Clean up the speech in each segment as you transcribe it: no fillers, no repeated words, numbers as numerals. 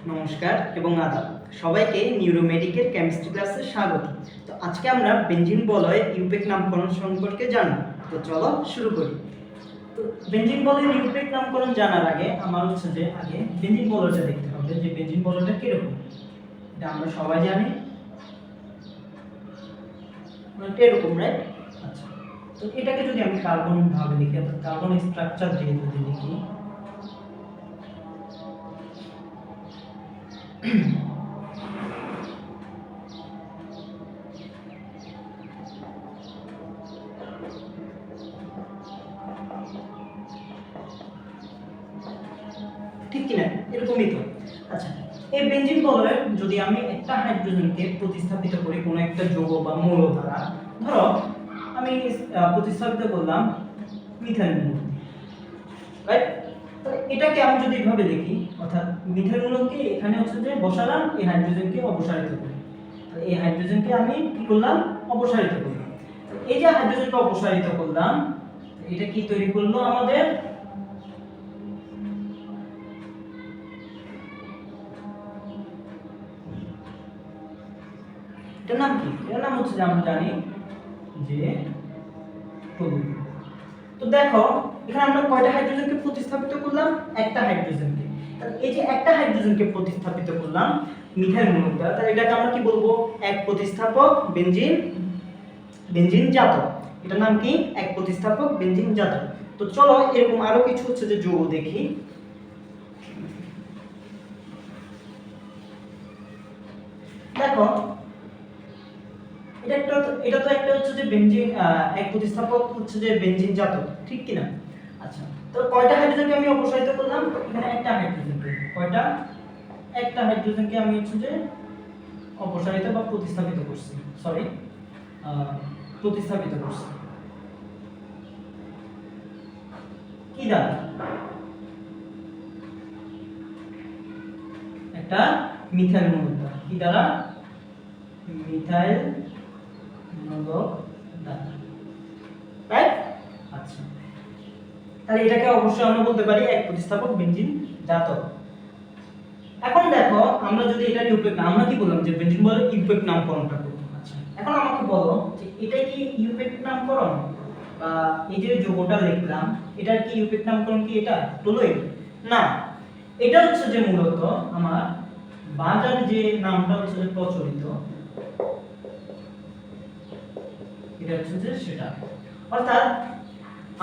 নমস্কার এবং আদাব সবাইকে নিউরোমেডিকের কেমিস্ট্রি ক্লাসে স্বাগত। তো আজকে আমরা বেনজিন বলয়ের ইউপেক নামকরণ সম্পর্কে জানব। তো চলো শুরু করি। তো বেনজিন বলয়ের ইউপেক নামকরণ জানার আগে আমার আগে বেনজিন বলয়টা দেখতে হবে যে বেনজিন বলয়টা কিরকম। এটা আমরা সবাই জানি মানে এরকম, রাইট? আচ্ছা, তো এটাকে যদি আমি কার্বন ভাবে লিখি অর্থাৎ কার্বন স্ট্রাকচার দিয়ে যদি লিখি ঠিক কিনা, এরকমই তো। আচ্ছা, এই বেনজিন বলয়ে যদি আমি একটা হাইড্রোজেনকে প্রতিস্থাপিত করি কোনো একটা যৌগ বা মৌল দ্বারা, ধরো আমি প্রতিস্থাপিত করলাম মিথাইল মূলক, রাইট? তো এটাকে আমি যদি এইভাবে লিখি অর্থাৎ মিথাইল মূলককে এখানে যে বসালাম, এই হাইড্রোজেনকে অপসারিত করি। তো এই হাইড্রোজেনকে আমি কি করলাম, অপসারিত করলাম। তো এই যে হাইড্রোজেনকে অপসারিত করলাম, এটা কি তৈরি করলো আমাদের এটার নাম কি? এটার নাম যে আমরা জানি যে টলুইন। তো দেখো এখানে আমরা কয়টা হাইড্রোজেনকে প্রতিস্থাপিত করলাম? একটা হাইড্রোজেনকে। তাহলে এই যে একটা হাইড্রোজেনকে প্রতিস্থাপিত করলাম মিথাইল মূলক দ্বারা, তাহলে এটাকে আমরা কি বলবো? এক প্রতিস্থাপক বেনজিন, বেনজিন জাতক। এটার নাম কি? এক প্রতিস্থাপক বেনজিন জাতক। তো চলো এরকম আরো কিছু যে যৌগ দেখি। দেখো এটা তো একটা যে বেনজিন, এক প্রতিস্থাপক যে বেনজিন জাতক, ঠিক কি না? আচ্ছা, তো কয়টা হাইড্রোজেনকে আমি অপসারিত করলাম? এখানে একটা হাইড্রোজেনকে। কয়টা? একটা হাইড্রোজেনকে আমি যে অপসারিত বা প্রতিস্থাপিত করছি, সরি প্রতিস্থাপিত করছি কি দ্বারা? একটা মিথাইল মূলক দ্বারা। কি দ্বারা? মিথাইল মূলক দ্বারা, রাইট? আচ্ছা, তাহলে এটাকে অবশ্যই আমরা বলতে পারি এক প্রতিস্থাপক বেনজিন জাতক। এখন দেখো আমরা যদি এটা ইউপেক নাম, আমরা কি বললাম যে বেনজিন বলে ইউপেক নামকরণটা করব। আচ্ছা, এখন আমাকে বলো যে এটা কি ইউপেক নামকরণ বা এই যে যৌগটা লিখলাম এটার কি ইউপেক নামকরণ? কি এটা টলুইন? না, এটা যে মূলত আমার বাজার যে নামটা যে প্রচলিত, এটা যে সেটা। অর্থাৎ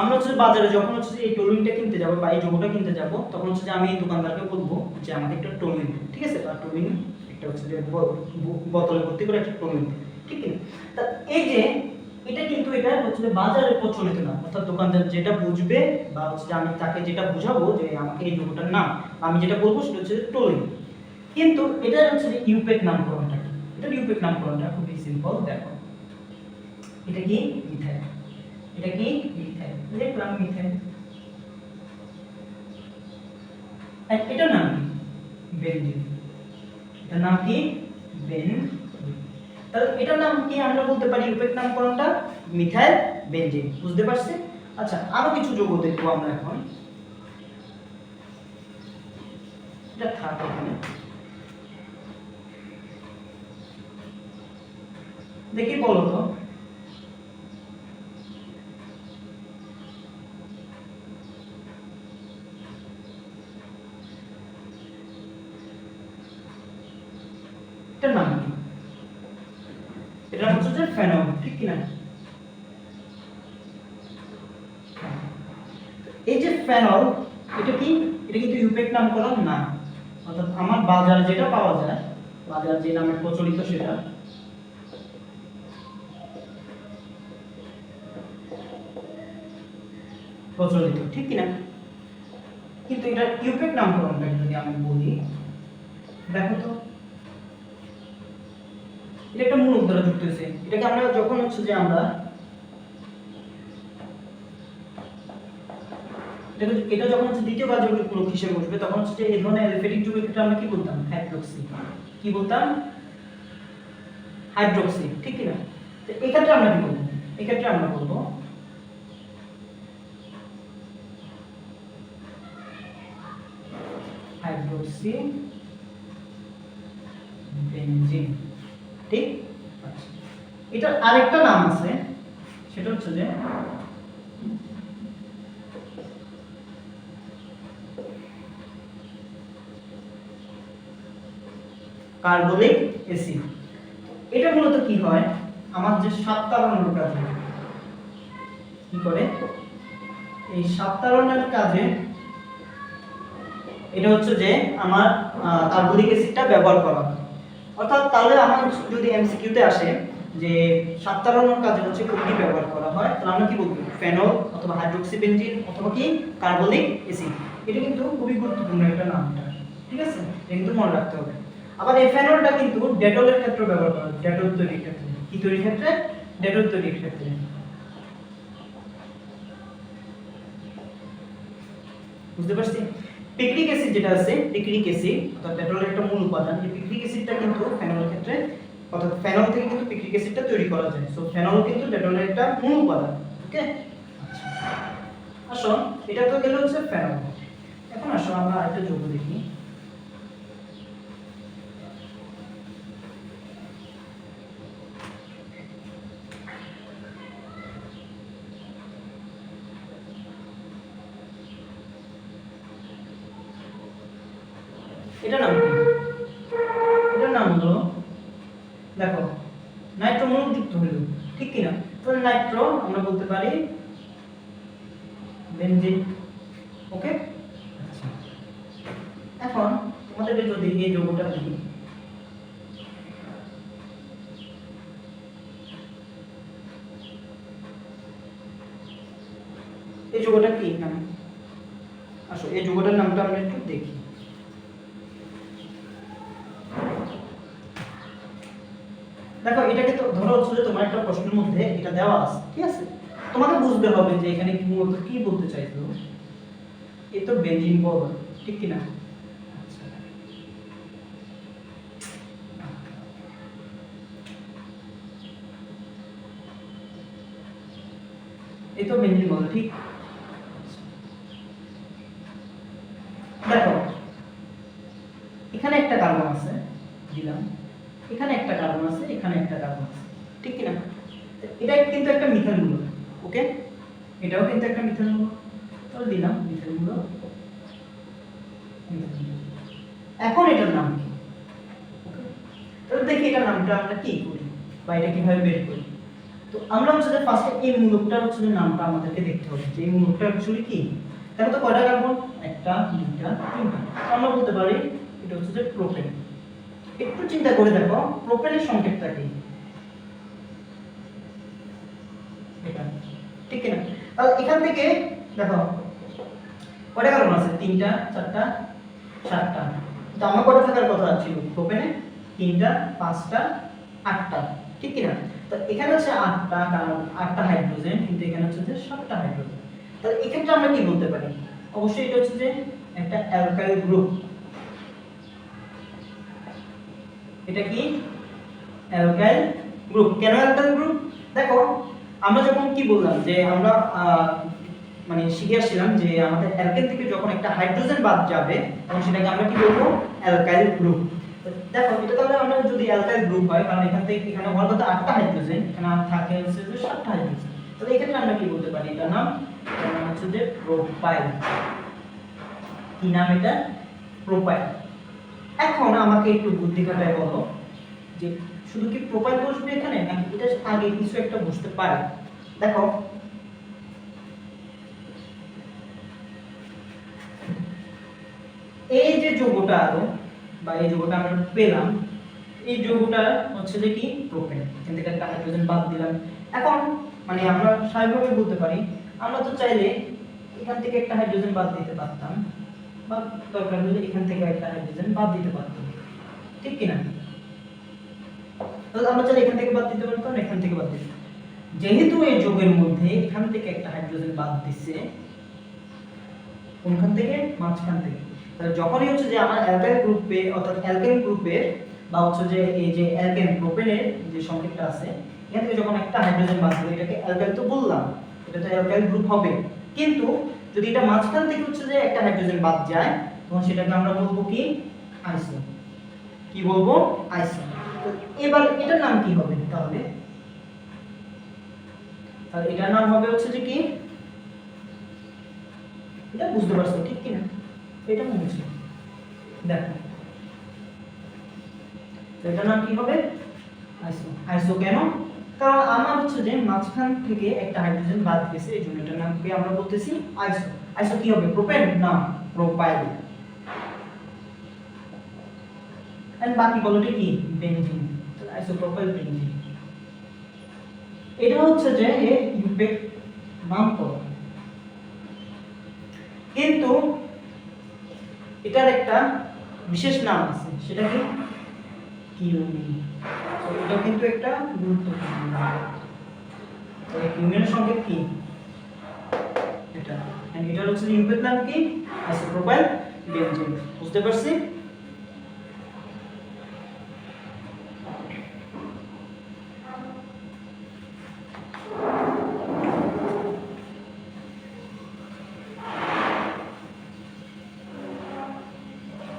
আমরা বাজারে যখন এই টলুইনটা কিনতে যাব বা এই যৌগটা কিনতে যাব, তখন যে আমি এই দোকানদারকে বলবো যে আমাকে একটা টলুইন, ঠিক আছে? বা টলুইন একটা যে বোতলে ভর্তি করে একটা টলুইন, ঠিক আছে? তা এই যে এটা কিন্তু এটা যে বাজারে প্রচলিত না, অর্থাৎ দোকানদার যেটা বুঝবে বা যে আমি তাকে যেটা বুঝাবো যে আমাকে এই যৌগটার নাম, আমি যেটা বলবো সেটা হচ্ছে টলুইন। কিন্তু এটা যে ইউপেক নামকরণটা কি? এটা ইউপেক নামকরণটা খুবই সিম্পল। দেখো এটা কি? মিথাইল। এটা কি? মিথাইল। লিখলাম মিথাইল। আর এটার নাম কি? বেনজিন। এটার নাম কি? বেনজিন। তাহলে এটার নাম কি আমরা বলতে পারি ইউপেক নামকরণটা? Methyl benzene. বুঝতে পারছি? আচ্ছা, আরো কিছু যৌগ দেখবো আমরা এখন। এটা থাক এখানে। দেখি বলো তো এটার নাম কি? এটা হচ্ছে যে ফেনল, ঠিক কি না? এই যে ফেনল, এটা কি? এটা কিন্তু ইউপেক নামকরণ না। অর্থাৎ আমার বাজারে যেটা পাওয়া যায়, বাজার যে নামে প্রচলিত সেটা প্রচলিত, ঠিক কি না? কিন্তু এটা ইউপেক নামকরণটা যদি আমি বলি, দেখো তো এটা একটা মূলক দ্বারা যুক্ত হয়েছে। এটাকে আমরা যখন যে আমরা এটা যখন দ্বিতীয় কার্যকরী মূলক হিসেবে বসবে, তখন যে এই ধরনের অ্যালফেটিক যুগের ক্ষেত্রে আমরা কি বলতাম? হাইড্রোক্সি। কি বলতাম? হাইড্রোক্সি, ঠিক কি না? তো এই ক্ষেত্রে আমরা কি বলবো? এই ক্ষেত্রে আমরা বলবো হাইড্রোক্সি বেনজিন, ঠিক? আচ্ছা, এটার আরেকটা নাম আছে, সেটা হচ্ছে যে কার্বলিক অ্যাসিড। এটা মূলত কি হয়, আমার যে সাবতারণের কাজে কি করে, এই সাবতারণের কাজে এটা হচ্ছে যে আমার কার্বলিক অ্যাসিডটা ব্যবহার করা হয়। অর্থাৎ তাহলে আমার যদি এমসিকিউতে আসে যে সাবতারণের কাজে হচ্ছে কোনটি ব্যবহার করা হয়, তাহলে আমরা কি বলবো, ফেনল অথবা হাইড্রোক্সি বেনজিন অথবা কি কার্বলিক অ্যাসিড। এটা কিন্তু খুবই গুরুত্বপূর্ণ একটা নামটা, ঠিক আছে, এটা কিন্তু মনে রাখতে হবে। আবার এই ফেনলটা কিন্তু ডেটলের ক্ষেত্রে ব্যবহার করা হয়, ডেটল তৈরির ক্ষেত্রে। কি তৈরির ক্ষেত্রে? ডেটল তৈরির ক্ষেত্রে। বুঝতে পারছি? পিক্রিক অ্যাসিড যেটা আছে, পিক্রিক অ্যাসিড অর্থাৎ ডেটলের একটা মূল উপাদান, এই পিক্রিক অ্যাসিডটা কিন্তু ফেনলের ক্ষেত্রে, অর্থাৎ ফেনল থেকে কিন্তু পিক্রিক অ্যাসিডটা তৈরি করা যায়। সো ফেনল কিন্তু ডেটলের একটা মূল উপাদান। ওকে, আচ্ছা, আসো এটা তো গেল হচ্ছে ফেনল। এখন আসো আমরা আরেকটা যৌগ দেখি। এটার নাম কি? এটার নাম হলো, দেখো, নাইট্রো মূলক যুক্ত হলো, ঠিক কি না? তাহলে নাইট্রো আমরা বলতে পারি বেনজিন। ওকে, আচ্ছা, এখন তোমাদেরকে যদি এই যৌগটা দিই, এই যৌগটা কি নাম? আসো এই যৌগটার নামটা আমরা একটু দেখি। দেখো, এটাকে তো ধরো হচ্ছে যে তোমার একটা প্রশ্নের মধ্যে এটা দেওয়া আছে, ঠিক আছে, তোমাকে বুঝতে হবে যে এখানে কি মূলত কি বলতে চাইছো। এই তো বেনজিন বল, ঠিক কি না? আচ্ছা, এই তো বেনজিন বল, ঠিক। দেখো, এখানে একটা কার্বন আছে, দিলাম, এখানে একটা কার্বন আছে, এখানে একটা কার্বন আছে, ঠিক কি না? এটা কিন্তু একটা মিথাইল মূলক। ওকে, এটাও কিন্তু একটা মিথাইল মূলক, তাহলে দিলাম মিথাইল মূলক। এখন এটার নাম কি? তাহলে দেখি এটার নামটা আমরা কি করি বা এটা কিভাবে বের করি। তো আমরা হচ্ছে যে ফার্স্টে এই মূলকটার হচ্ছে যে নামটা আমাদেরকে দেখতে হবে যে এই মূলকটা অ্যাকচুয়ালি কি। দেখো তো কয়টা কার্বন, একটা, দুইটা, তিনটা। আমরা বলতে পারি এটা হচ্ছে যে প্রোপেন। একটু চিন্তা করে দেখো, প্রোপেনের সংকেতটা কি? এটা, ঠিক না? তাহলে এখান থেকে দেখো কয়টা কার্বন আছে, তিনটা, চারটা, সাতটা। তো আমার কয়টা থাকার কথা ছিল প্রোপেনে? তিনটা, পাঁচটা, আটটা, ঠিক কি না? তো এখানে হচ্ছে আটটা, কারণ আটটা হাইড্রোজেন, কিন্তু এখানে হচ্ছে যে সাতটা হাইড্রোজেন। তাহলে এক্ষেত্রে আমরা কি বলতে পারি? অবশ্যই এটা হচ্ছে যে একটা অ্যালকাইল গ্রুপ। এটা কি? Alkyl group. কেন অ্যালকাইল গ্রুপ? দেখো, আমরা যখন কি বললাম যে আমরা মানে শিখে আসছিলাম যে আমাদের অ্যালকেন থেকে যখন একটা হাইড্রোজেন বাদ যাবে তখন সেটাকে আমরা কি বলবো? Alkyl group. দেখো, এটা তাহলে আমরা যদি অ্যালকাইল গ্রুপ হয়, কারণ এখান থেকে এখানে হওয়ার কথা 8টা হাইড্রোজেন, এখানে আর থাকে হচ্ছে যে 7টা হাইড্রোজেন। তাহলে এক্ষেত্রে আমরা কি বলতে পারি? এটার নাম হচ্ছে যে প্রোপাইল। কি নাম এটা? প্রোপাইল। এখন আমাকে একটু বুদ্ধি খাটায় বলো যে শুধু কি প্রোপাইল বসবে এখানে, নাকি এটা আগে কিছু একটা বসতে পারে? দেখো, এই যে যৌগটা আরো বা এই যৌগটা আমরা পেলাম, এই যৌগটা হচ্ছে যে কি? প্রোপেন। এখান থেকে একটা হাইড্রোজেন বাদ দিলাম। এখন মানে আমরা স্বাভাবিকভাবে বলতে পারি, আমরা তো চাইলে এখান থেকে একটা হাইড্রোজেন বাদ দিতে পারতাম, বা দরকার হলে এখান থেকে একটা হাইড্রোজেন বাদ দিতে পারতাম, ঠিক কি না? তাহলে আমরা চাইলে এখান থেকে বাদ দিতে পারতাম, এখান থেকে বাদ দিতে। যেহেতু এই যৌগের মধ্যে এখান থেকে একটা হাইড্রোজেন বাদ দিচ্ছে, কোনখান থেকে? মাঝখান থেকে। তাহলে যখনই হচ্ছে যে আমার অ্যালকাইল গ্রুপে অর্থাৎ অ্যালকেন গ্রুপের বা হচ্ছে যে এই যে অ্যালকেন প্রোপেনের যে সংকেতটা আছে, এখান থেকে যখন একটা হাইড্রোজেন বাদ দিবে, এটাকে অ্যালকাইল তো বললাম, এটা তো অ্যালকাইল গ্রুপ হবে। কিন্তু যদি এটা মাঝখান থেকে হচ্ছে যে একটা হাইড্রোজেন বাদ যায়, তখন সেটাকে আমরা বলবো কি? আইসো। কি বলবো? আইসো। তো এবার এটার নাম কি হবে তাহলে? তাহলে এটার নাম হবে হচ্ছে যে কি, এটা বুঝতে পারছো ঠিক কি না? এটা মুছে দেখো, এটার নাম কি হবে? আইসো। আইসো কেন? কারণ আমার হচ্ছে যে মাঝখান থেকে একটা হাইড্রোজেন বাদ গেছে, এই জন্য এটার নামকে আমরা বলতেছি আইসো। আইসো কি হবে? প্রোপেন না প্রোপাইল। এন্ড বাকি বলতে কি? বেনজিন। তাহলে আইসোপ্রোপাইল বেনজিন। এটা হচ্ছে যে ইউপেক নামকরণ, কিন্তু এটার একটা বিশেষ নাম আছে, সেটা কি? কিউমিন। তো এটা কিন্তু একটা গুরুত্বপূর্ণ নাম। তাহলে কিউমিনের সঙ্গে কি এটা, এন্ড এটা হচ্ছে ইউপেক নাম কি? Isopropyl benzene. বুঝতে পারছি?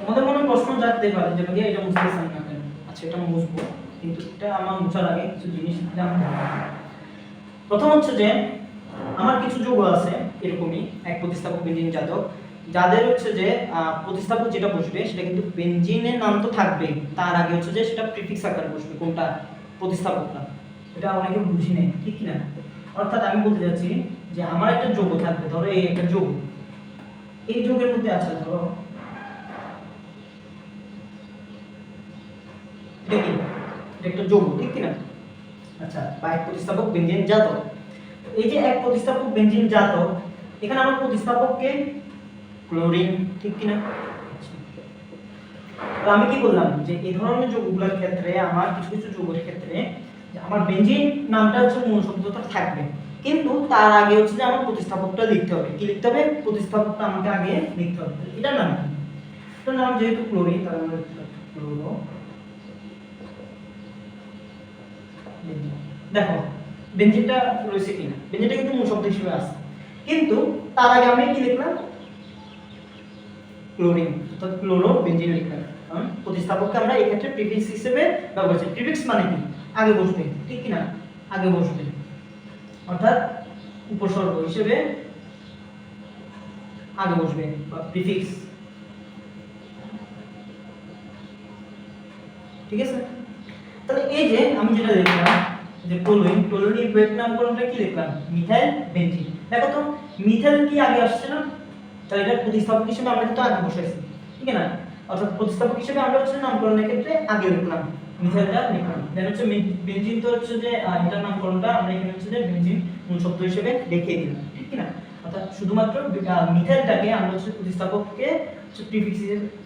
তোমাদের মনে প্রশ্ন জাগতে পারে যে ভাইয়া এটা বুঝতেছেন না কেন? আচ্ছা, এটা বুঝবো, কিন্তু এটা আমার বোঝার আগে কিছু জিনিস জানতে হবে। প্রথম হচ্ছে যে আমার কিছু যৌগ আছে এরকমই এক প্রতিস্থাপক বেনজিন জাতক, যাদের হচ্ছে যে প্রতিস্থাপক যেটা বসবে সেটা কিন্তু বেনজিনের নাম তো থাকবেই, তার আগে হচ্ছে যে সেটা প্রিফিক্স আকারে বসবে। কোনটা? প্রতিস্থাপকটা। এটা অনেকে বুঝি নেই, ঠিক কি না? অর্থাৎ আমি বলতে যাচ্ছি যে আমার একটা যৌগ থাকবে, ধরো এই একটা যৌগ, এই যৌগের মধ্যে আছে ধরো এটা কি? এটা একটা যৌগ, ঠিক কি না? আচ্ছা, বা এক প্রতিস্থাপক বেনজিন জাতক। এই যে এক প্রতিস্থাপক বেনজিন জাতক, এখানে আমার প্রতিস্থাপককে ক্লোরিন, ঠিক কি না? তো আমি কি বললাম যে এই ধরনের যৌগগুলোর ক্ষেত্রে, আমার কিছু কিছু যৌগের ক্ষেত্রে আমার বেনজিন নামটা হচ্ছে মূল শব্দটা থাকবে, কিন্তু তার আগে হচ্ছে যে আমার প্রতিস্থাপকটা লিখতে হবে। কি লিখতে হবে? প্রতিস্থাপকটা আমাকে আগে লিখতে হবে। এটার নাম কি? এটার নাম যেহেতু ক্লোরিন, তার মানে ক্লোরো। দেখো বেনজিনটা রয়েছে কিনা, বেনজিনটা কিন্তু মূল শব্দ হিসেবে আছে, কিন্তু তার আগে আমি কি লিখলাম? ক্লোরিন, অর্থাৎ ক্লোরো বেনজিন লিখলাম। কারণ প্রতিস্থাপককে আমরা এই ক্ষেত্রে প্রিফিক্স হিসেবে ব্যবহার করছি। প্রিফিক্স মানে কি? আগে বসবে, ঠিক কি না? আগে বসবে, অর্থাৎ উপসর্গ হিসেবে আগে বসবে বা প্রিফিক্স, ঠিক আছে? তাহলে এই যে আমি যেটা লিখলাম যে টলুইন, টলুইনের ইউনিট নামকরণটা কি লিখলাম? Methyl benzene. দেখো তো মিথাইল কি আগে আসছে না? তাহলে এটা প্রতিস্থাপক হিসেবে আমরা কিন্তু আগে বসাইছি, ঠিক না? অর্থাৎ প্রতিস্থাপক হিসেবে আমরা হচ্ছে নামকরণের ক্ষেত্রে আগে লিখলাম, মিথাইলটা লিখলাম। দেন হচ্ছে বেনজিন, তো হচ্ছে যে এটার নামকরণটা আমরা এখানে হচ্ছে যে বেনজিন মূল শব্দ হিসেবে দেখিয়ে দিলাম, ঠিক না? অর্থাৎ শুধুমাত্র মিথাইলটাকে আমরা হচ্ছে প্রতিস্থাপককে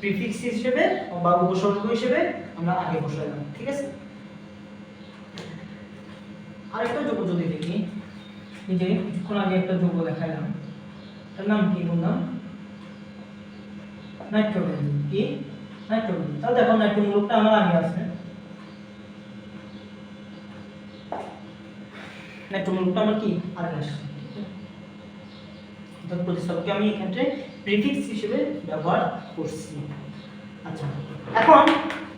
প্রিফিক্স হিসেবে বা উপসর্গ হিসেবে আমরা আগে বসাইলাম, ঠিক আছে? আরেকটা যৌগ যদি দেখি, এই যে কিছুক্ষণ আগে একটা যৌগ দেখাইলাম, তার নাম কি বললাম? নাইট্রোজেন। কি? নাইট্রোজেন। তাহলে দেখো নাইট্রোজেন গ্রুপটা আমার আগে আছে, নাইট্রোজেন গ্রুপটা আমার কি আগে আসছে, অর্থাৎ প্রতিস্থাপককে আমি এই ক্ষেত্রে প্রিফিক্স হিসেবে ব্যবহার করছি। আচ্ছা, এখন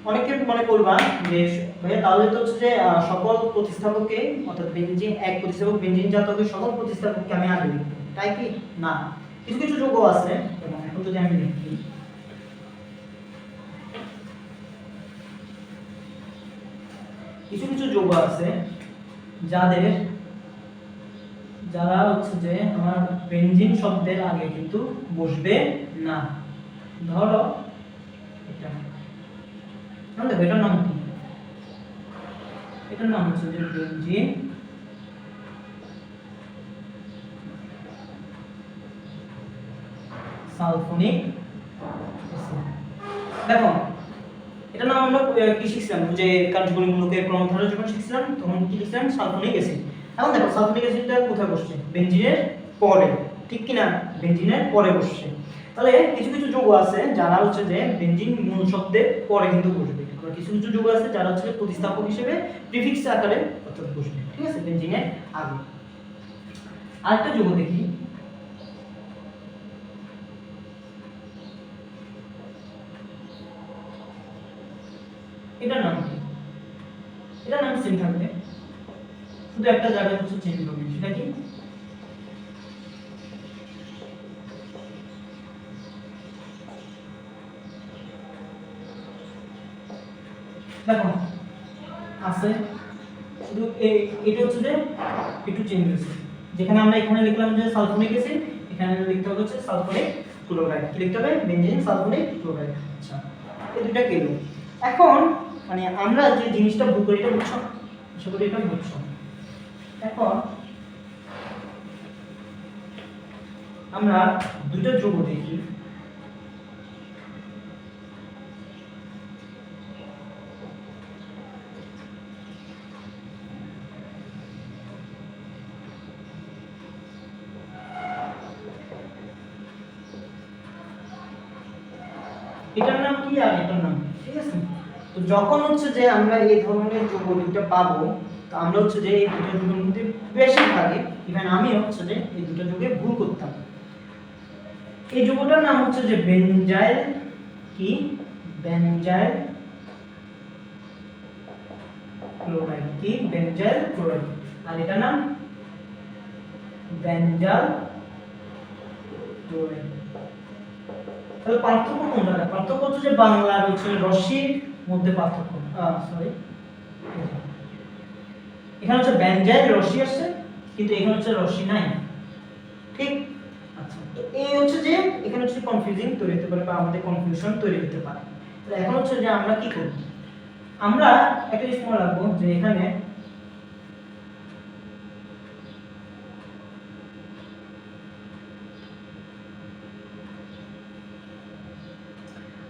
অনেকে মনে করবা যে ভাইয়া তাহলে তো হচ্ছে যে সকল প্রতিস্থাপককে, অর্থাৎ বেনজিন এক প্রতিস্থাপক বেনজিন জাতকের সকল প্রতিস্থাপককে আমি আগে লিখব, তাই কি? না, কিছু কিছু যৌগ আছে, এবং এখন যদি আমি লিখি কিছু কিছু যৌগ আছে যারা হচ্ছে যে আমার বেনজিন শব্দের আগে কিন্তু বসবে না। ধরো এটা, দেখো এটার নাম কি? এটার নাম হচ্ছে যে বেনজিন সালফোনিক অ্যাসিড। দেখো এটা নাম আমরা কি শিখছিলাম? যে কার্যকরীমূলকের ক্রমধারা যখন শিখছিলাম তখন কি লিখছিলাম? Sulphonic acid. এখন দেখো সালফোনিক অ্যাসিডটা কোথায় বসছে? বেনজিনের পরে, ঠিক কি না? বেনজিনের পরে বসছে। তাহলে কিছু কিছু যৌগ আছে যারা হচ্ছে যে বেনজিন মূল শব্দের পরে কিন্তু বসবে, আর কিছু কিছু যৌগ আছে যারা হচ্ছে প্রতিস্থাপক হিসেবে প্রিফিক্স আকারে অর্থাৎ বসবে, ঠিক আছে? বেনজিনের আগে। আরেকটা যৌগ দেখি, এটার নাম কি? এটার নাম সেম থাকবে, শুধু একটা জায়গায় হচ্ছে চেঞ্জ হবে। সেটা কি? দেখো আছে, শুধু এটা হচ্ছে যে একটু চেঞ্জ হয়েছে। যেখানে আমরা এখানে লিখলাম যে সালফোনিক অ্যাসিড, এখানে লিখতে হবে হচ্ছে সালফোনিক ক্লোরাইড। কি লিখতে হবে? Benzene sulphonic chloride. আচ্ছা, এই দুটো গেল। এখন মানে আমরা যে জিনিসটা ভুল করি, এটা বুঝছো? আশা করি এটা বুঝছো। এখন আমরা দুটো যৌগ দেখি। এটার নাম কি আর এটার নাম, ঠিক আছে? তো যখন হচ্ছে যে আমরা এই ধরনের যৌগ দুটো পাবো, তো আমরা হচ্ছে যে এই দুটো যৌগের মধ্যে বেশিরভাগে ইভেন আমি হচ্ছে যে এই দুটো যৌগে ভুল করতাম। এই যৌগটার নাম হচ্ছে যে বেনজাইল, কি? Benzyl chloride. কি? Benzyl chloride. আর এটার নাম বেনজাল ক্লোরাইড। তাহলে পার্থক্য কোন জায়গায়? পার্থক্য হচ্ছে যে বাংলা আর হচ্ছে রশ্মির মধ্যে পার্থক্য। সরি, এখানে হচ্ছে বেনজাইল রশ্মি আসছে, কিন্তু এখানে হচ্ছে রশ্মি নাই, ঠিক? আচ্ছা, তো এই হচ্ছে যে এখানে হচ্ছে কনফিউজিং তৈরি হতে পারে বা আমাদের কনফিউশন তৈরি হতে পারে। তো এখন হচ্ছে যে আমরা কি করব? আমরা একটা জিনিস মনে রাখবো যে এখানে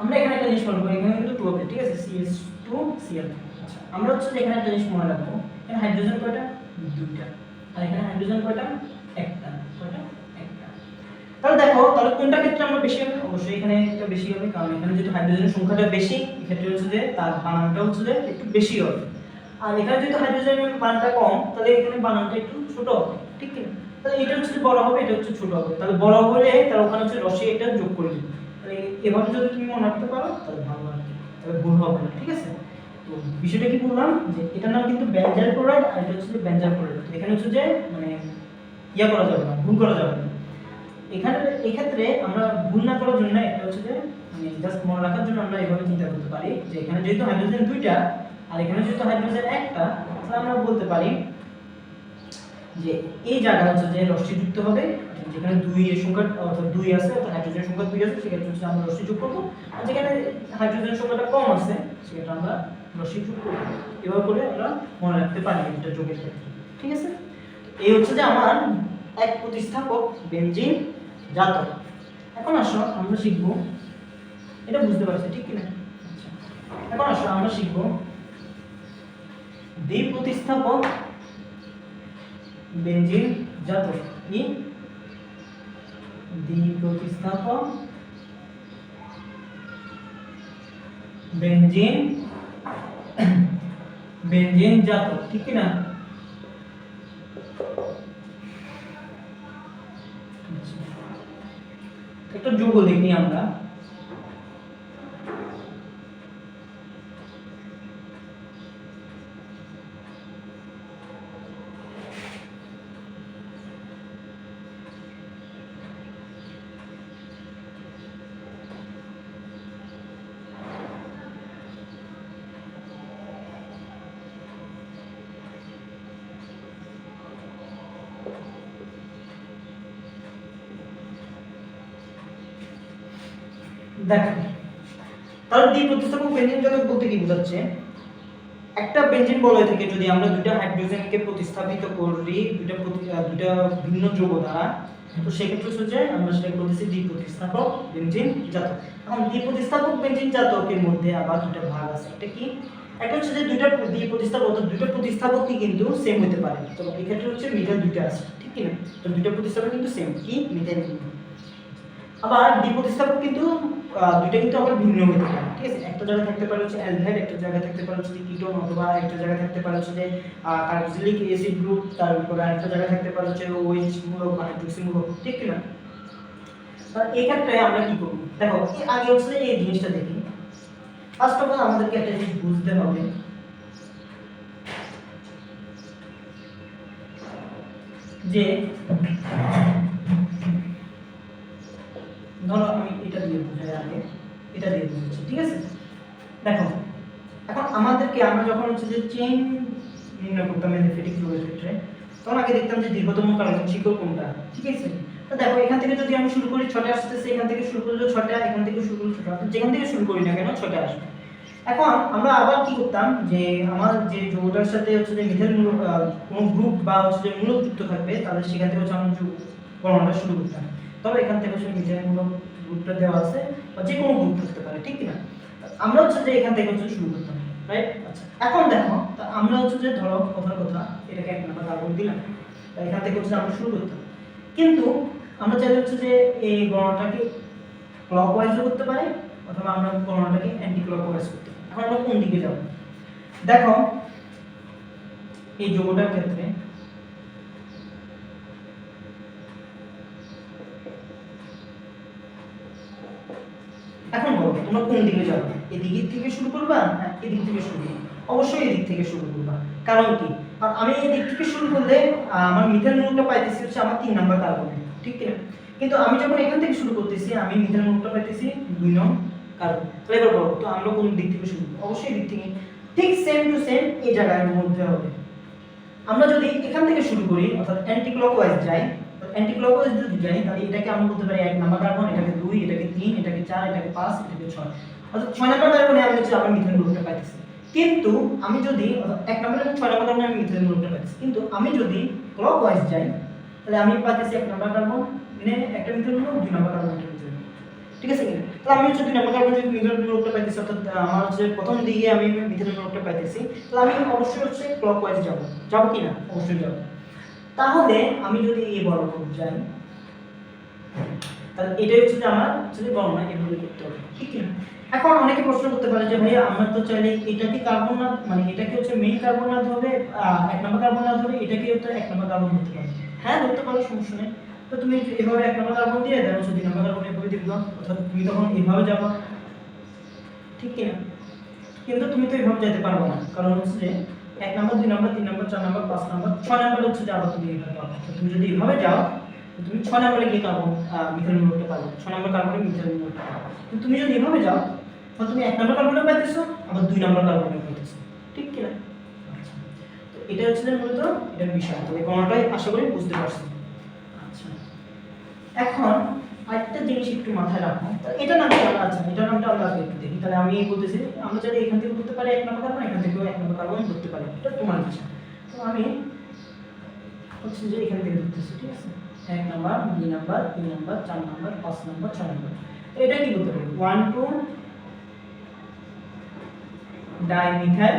আমরা এখানে একটা জিনিস মনে রাখবো, এখানে কিন্তু 2 হবে, ঠিক আছে? CH2Cl। আচ্ছা, আমরা হচ্ছে যে এখানে একটা জিনিস মনে রাখবো, এখানে হাইড্রোজেন কয়টা? দুইটা। আর এখানে হাইড্রোজেন কয়টা? একটা। কয়টা? একটা। তাহলে দেখো, তাহলে কোনটা ক্ষেত্রে আমরা বেশি হবে? অবশ্যই এখানে এটা বেশি হবে, কারণ এখানে যেহেতু হাইড্রোজেনের সংখ্যাটা বেশি, এক্ষেত্রে হচ্ছে যে তার বানানটা হচ্ছে যে একটু বেশি হবে। আর এখানে যেহেতু হাইড্রোজেনের বানানটা কম, তাহলে এখানে বানানটা একটু ছোট হবে, ঠিক কি না? তাহলে এটা হচ্ছে বড় হবে, এটা হচ্ছে ছোট হবে। তাহলে বড় হলে তার ওখানে হচ্ছে রশ্মি এটা যোগ করে দিবে। তাহলে এভাবে যদি তুমি মনে রাখতে পারো তাহলে ভালো আর কি, তাহলে ভুল হবে না, ঠিক আছে? তো বিষয়টা কি বললাম যে এটার নাম কিন্তু বেনজাইল ক্লোরাইড, আর এটা হচ্ছে যে বেনজাইল ক্লোরাইড। এখানে হচ্ছে যে মানে ইয়া করা যাবে না, ভুল করা যাবে না। এখানে এই ক্ষেত্রে আমরা ভুল না করার জন্য একটা হচ্ছে যে মানে জাস্ট মনে রাখার জন্য আমরা এইভাবে চিন্তা করতে পারি যে এখানে যেহেতু হাইড্রোজেন দুইটা আর এখানে যেহেতু হাইড্রোজেন একটা, তাহলে আমরা বলতে পারি যে এই জায়গা হচ্ছে যে রশ্মি যুক্ত হবে, যেখানে 2 এর সংখ্যা অর্থাৎ 2 আছে, অর্থাৎ হাইড্রোজেনের সংখ্যা 2 আছে, সেক্ষেত্রে হচ্ছে আমরা রশ্মি যোগ করব। আর যেখানে হাইড্রোজেনের সংখ্যাটা কম আছে, সেক্ষেত্রে আমরা রশ্মি যোগ করব। এভাবে করে আমরা মনে রাখতে পারি এটা যোগের ক্ষেত্রে, ঠিক আছে? এই হচ্ছে যে আমার এক প্রতিস্থাপক বেনজিন জাতক। এখন আসো আমরা শিখব, এটা বুঝতে পারছি ঠিক কি না? আচ্ছা, এখন আসো আমরা শিখব দ্বি প্রতিস্থাপক বেনজিন জাতক। কি? দ্বি প্রতিস্থাপক বেনজিন বেনজিন জাতক, ঠিক কি না? একটা যৌগ দেখি আমরা। দেখেন, তাহলে দ্বি প্রতিস্থাপক বেনজিন জাতক বলতে কি বোঝাচ্ছে? একটা বেনজিন বলয় থেকে যদি আমরা দুইটা হাইড্রোজেনকে প্রতিস্থাপিত করি দুইটা ভিন্ন যৌগ দ্বারা, তো সেক্ষেত্রে হচ্ছে যে আমরা সেটা বলতেছি দ্বি প্রতিস্থাপক বেনজিন জাতক। এখন দ্বি প্রতিস্থাপক বেনজিন জাতকের মধ্যে আবার দুটো ভাগ আছে। একটা কি? একটা হচ্ছে যে দুইটা দ্বি প্রতিস্থাপক, অর্থাৎ দুইটা প্রতিস্থাপকই কিন্তু সেম হতে পারে। তো এই ক্ষেত্রে হচ্ছে মিথাইল দুইটা আছে, ঠিক কি না? তো দুইটা প্রতিস্থাপক কিন্তু সেম, কি? মিথাইল। আবার দ্বি প্রতিস্থাপক কিন্তু দুইটা কিন্তু আবার ভিন্ন হতে পারে, ঠিক আছে? একটা জায়গায় থাকতে পারে হচ্ছে অ্যালডিহাইড, একটা জায়গায় থাকতে পারে হচ্ছে কিটোন, অথবা একটা জায়গায় থাকতে পারে হচ্ছে যে কার্বক্সিলিক অ্যাসিড গ্রুপ, তার উপরে আরেকটা জায়গায় থাকতে পারে হচ্ছে OH মূলক বা হাইড্রোক্সি মূলক, ঠিক কি না? এই ক্ষেত্রে আমরা কি করব? দেখো, আগে হচ্ছে এই জিনিসটা দেখি। ফার্স্ট অফ অল আমাদেরকে একটা জিনিস বুঝতে হবে যে ধরো আমি এটা দিয়ে বুঝাই আগে, এটা দিয়ে বুঝাচ্ছি, ঠিক আছে? দেখো এখন আমাদেরকে আমরা যখন হচ্ছে যে চেইন নির্ণয় করতাম ম্যাথমেটিক্স যোগের ক্ষেত্রে, তখন আগে দেখতাম যে দীর্ঘতম কারণ শিকড় কোনটা, ঠিক আছে? তো দেখো এখান থেকে যদি আমি শুরু করি 6টা আসতেছে, এখান থেকে শুরু করলে 6টা, এখান থেকে শুরু করলে 6টা, যেখান থেকে শুরু করি না কেন 6টা আসবে। এখন আমরা আবার কি করতাম যে আমার যে যৌগটার সাথে হচ্ছে যে মিথের কোনো গ্রুপ বা হচ্ছে যে মূলক যুক্ত থাকবে, তাহলে সেখান থেকে হচ্ছে আমরা গণনাটা শুরু করতাম। তবে এখান থেকে হচ্ছে মিথের মূলক গ্রুপটা দেওয়া আছে বা যে কোনো গ্রুপ থাকতে পারে, ঠিক না? আমরা হচ্ছে যে এখান থেকে হচ্ছে শুরু করতাম, রাইট? আচ্ছা এখন দেখো আমরা হচ্ছে যে ধরো কথার কথা এটাকে এক নাম্বার কার্বন দিলাম, এখান থেকে হচ্ছে আমরা শুরু করতাম, কিন্তু আমরা চাইলে হচ্ছে যে এই গণনাটাকে ক্লকওয়াইজও করতে পারি অথবা আমরা গণনাটাকে অ্যান্টি ক্লকওয়াইজ করতে পারি। এখন আমরা কোন দিকে যাব? দেখো এই যৌগটার ক্ষেত্রে এখন বলো তোমরা কোন দিকে যাবে? এদিক থেকে শুরু করবা না এদিক থেকে শুরু করবা? অবশ্যই এদিক থেকে শুরু করবা। কারণ কি? কারণ আমি এদিক থেকে শুরু করলে আমার মিথেন মূলকটা পাইতেছি হচ্ছে আমার 3 নাম্বার কার্বনে, ঠিক না? কিন্তু আমি যখন এখান থেকে শুরু করতেছি আমি মিথেন মূলকটা পাইতেছি 2 নং কার্বন। তাহলে এবার বলো তো আমরা কোন দিক থেকে শুরু করব? অবশ্যই এদিক থেকে। ঠিক সেম টু সেম এই জায়গায় মধ্যে হবে। আমরা যদি এখান থেকে শুরু করি অর্থাৎ অ্যান্টি ক্লকওয়াইজ যাই, অ্যান্টি ক্লকওয়াইজ যদি যাই তাহলে এটাকে আমরা বলতে পারি 1 নাম্বার কার্বন, এটাকে 2, এটাকে 3, এটাকে 4, এটাকে 5, এটাকে 6। অর্থাৎ 6 নাম্বার কার্বনে আমি হচ্ছে আমার মিথেন গ্রুপটা পাইতেছি। কিন্তু আমি যদি 1 নাম্বার এবং 6 নাম্বার কার্বনে আমি মিথেন গ্রুপটা পাইতেছি, কিন্তু আমি যদি ক্লকওয়াইজ যাই তাহলে আমি পাইতেছি 1 নাম্বার কার্বন মানে একটা মিথেন গ্রুপ, 2 নাম্বার কার্বন একটা মিথেন গ্রুপ, ঠিক আছে কি? তাহলে আমি হচ্ছে 2 নাম্বার কার্বনে যদি মিথেন গ্রুপটা পাইতেছি অর্থাৎ আমার হচ্ছে প্রথম দিকে আমি মিথেন গ্রুপটা পাইতেছি, তাহলে আমি অবশ্যই হচ্ছে ক্লকওয়াইজ যাব কি না? অবশ্যই যাব। তাহলে আমি যদি এই বর্গমূল যাই তাহলে এটাই হচ্ছে যে আমার হচ্ছে গণনা এভাবে করতে হবে, ঠিক না? এখন অনেকে প্রশ্ন করতে পারে যে ভাইয়া আমরা তো চাইলে এটাকে কার্বন না মানে এটাকে হচ্ছে মেইন কার্বন না ধরে 1 নাম্বার কার্বন না ধরে এটাকে তো 1 নাম্বার কার্বন ধরতে পারি। হ্যাঁ ধরতে পারো, সমস্যা নেই। তো তুমি এভাবে 1 নাম্বার কার্বন দিয়ে দেন হচ্ছে 2 নাম্বার কার্বন এভাবে দিবা, অর্থাৎ তুমি তখন এভাবে যাবা, ঠিক কি না? কিন্তু তুমি তো এভাবে যেতে পারবে না, কারণ হচ্ছে যে 1 number 2 number 3 number 4 number 5 number 6 number হচ্ছে যে আবার তুমি এভাবে পাবে। তো তুমি যদি এভাবে যাও তুমি 6 নম্বরে গিয়ে কার্বন মিথাইল মূলকটা পাবে, 6 নম্বর কার্বনে মিথাইল মূলকটা পাবে। কিন্তু তুমি যদি এভাবে যাও তাহলে তুমি 1 নম্বর কার্বনে পাইতেছো আবার 2 নম্বর কার্বনে পাইতেছো, ঠিক কি না? আচ্ছা তো এটা হচ্ছে যে মূলত এটার বিষয়। তো এই কোণটাই আশা করি বুঝতে পারছো। আচ্ছা এখন আরেকটা জিনিস একটু মাথায় রাখো, এটা নামটা আচ্ছা এটার নামটা আমরা আগে একটু দেখি। তাহলে আমি বলতেছি আমরা চাইলে এখান থেকে করতে পারি 1 নম্বর কার্বন, এখান থেকেও 1 নম্বর কার্বন ধরতে পারি, এটা তোমার ইচ্ছা। তো আমি হচ্ছে যে এখান থেকে ধরতেছি, ঠিক আছে? 1 number 2 number 3 number 4 number 5 number 6 number. এটা কি বলতে পারি? 1 2 ডাইমিথাইল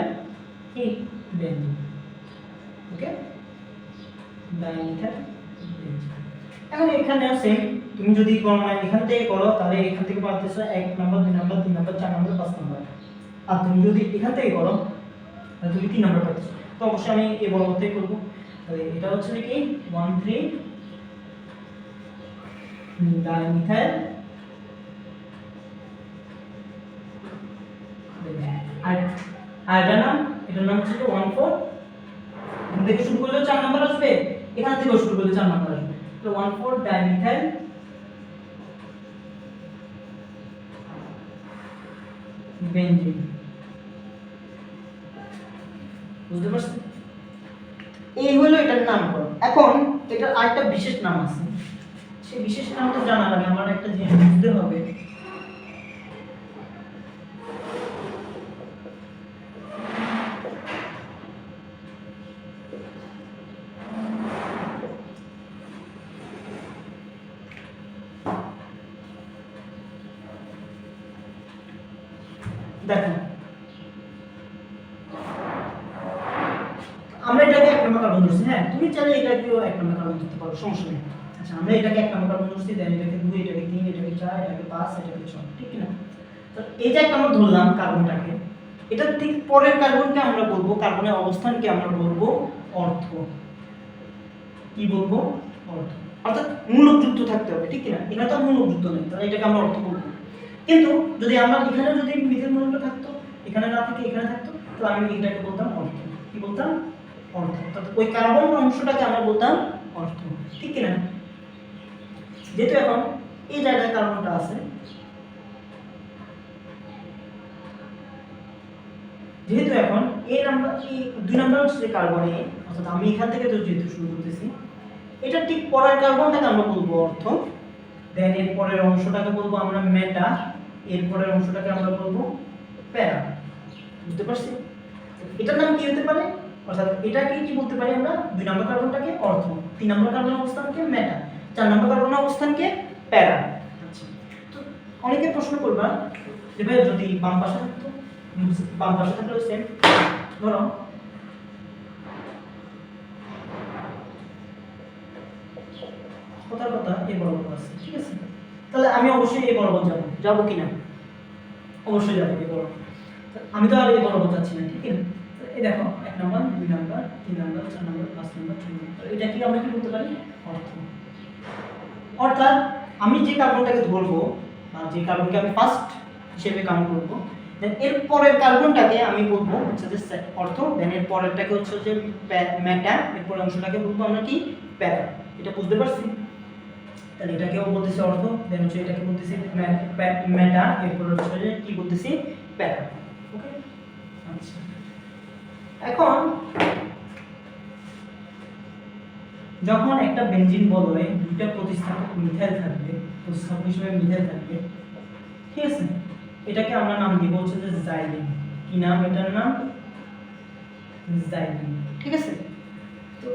কি বেনজিন, ওকে? Dimethyl benzene. এখন এখানেও সেম, তুমি যদি গণনা এখান থেকে করো তাহলে এখান থেকে পাচ্ছো 1 number 2 number 3 number 4 number 5 number. আর তুমি যদি এখান থেকে করো তাহলে তুমি 3 নাম্বার পাচ্ছো। তো অবশ্যই আমি এই বর্গতে করব। তাহলে এটা হচ্ছে কি 1 3 ডাইমিথাইল আর এটার নাম হচ্ছে 1 4। এখান থেকে শুরু করলে 4 নাম্বার আসবে, এখান থেকে শুরু করলে 4 নাম্বার আসবে। তো 1 4 ডাইমিথাইল বেনজিন। বুঝতে পারছেন? এই হলো এটার নামকরণ। এখন এটার আরেকটা বিশেষ নাম আছে, সেই বিশেষ নামটা জানার আগে আমার একটা জিনিস বুঝতে হবে। দেখো আমরা এটাকে 1 নম্বর কার্বন ধরছি, হ্যাঁ তুমি চাইলে এটাকেও 1 নম্বর কার্বন ধরতে পারো, সমস্যা নেই। আচ্ছা আমরা এটাকে 1 নম্বর কার্বন ধরছি, দেন এটাকে 2, এটাকে 3, এটাকে 4, এটাকে 5, এটাকে 6, ঠিক না? তো এই যে একটা আমরা ধরলাম কার্বনটাকে, এটা ঠিক পরের কার্বনকে আমরা বলবো, কার্বনের অবস্থানকে আমরা বলবো অর্থ। কি বলবো? অর্থ। অর্থাৎ মূলক যুক্ত থাকতে হবে, ঠিক না? এটা তো মূলক যুক্ত নেই, তাহলে এটাকে আমরা অর্থ বলবো। কিন্তু যদি আমরা এখানে যদি মিথেন মূলকটা থাকতো, এখানে না থেকে এখানে থাকতো, তাহলে আমি এটাকে বলতাম অর্থ। কি বলতাম? অর্থ। অর্থাৎ ওই কার্বন অংশটাকে আমরা বলতাম অর্থ, ঠিক কি না? যেহেতু এখন এই জায়গায় কার্বনটা আছে, যেহেতু এখন এই নাম্বার, এই 2 নাম্বার হচ্ছে যে কার্বন এ, অর্থাৎ আমি এখান থেকে তো যেহেতু শুরু করতেছি, এটা ঠিক পরের কার্বনটাকে আমরা বলবো অর্থ, দেন এর পরের অংশটাকে বলবো আমরা মেটা, এর পরের অংশটাকে আমরা বলবো প্যারা। বুঝতে পারছি? এটার নাম কি হতে পারে? অর্থাৎ এটাকে কি বলতে পারি আমরা? 2 নম্বর কার্বনটাকে অর্থ, 3 নম্বর কার্বন অবস্থানকে মেটা, 4 নম্বর কার্বন অবস্থানকে প্যারা। আচ্ছা, তো অনেকে প্রশ্ন করবা যে ভাই যদি বাম পাশে থাকতো, বাম পাশে থাকলেও সেম, ধরো কথার কথা এই বরাবর আছে, ঠিক আছে, তাহলে আমি অবশ্যই এই বরাবর যাব, যাব কিনা? অবশ্যই যাব এই বরাবর। আমি তো আর এই বরাবর যাচ্ছি না, ঠিক আছে? এই দেখো 1 number, 2 number, 3 number, 4 number, 5 number, 6 number, এটা কি আমরা কি বলতে পারি? অর্থ। অর্থাৎ আমি যে কার্বনটাকে ধরবো, বা যে কার্বনকে আমি ফার্স্ট হিসেবে কাউন্ট করব, দেন এর পরের কার্বনটাকে আমি বলবো হচ্ছে যে অর্থ, দেন এর পরেরটাকে হচ্ছে যে মেটা, এর পরের অংশটাকে বলবো আমরা কি? প্যারা। এটা বুঝতে পারছি? তাহলে এটাকেও বলতেছি অর্থ, দেন হচ্ছে এটাকে বলতেছি মেটা, এরপর হচ্ছে যে কি বলতেছি? প্যারা। ওকে, আচ্ছা, এখন যখন একটা বেনজিন বলয়ে দুইটা প্রতিস্থাপক মিথাইল থাকবে, প্রতিস্থাপক হিসেবে মিথাইল থাকবে, ঠিক আছে, এটাকে আমরা নাম দিব হচ্ছে যে জাইলিন। কি নাম এটার নাম? জাইলিন, ঠিক আছে। তো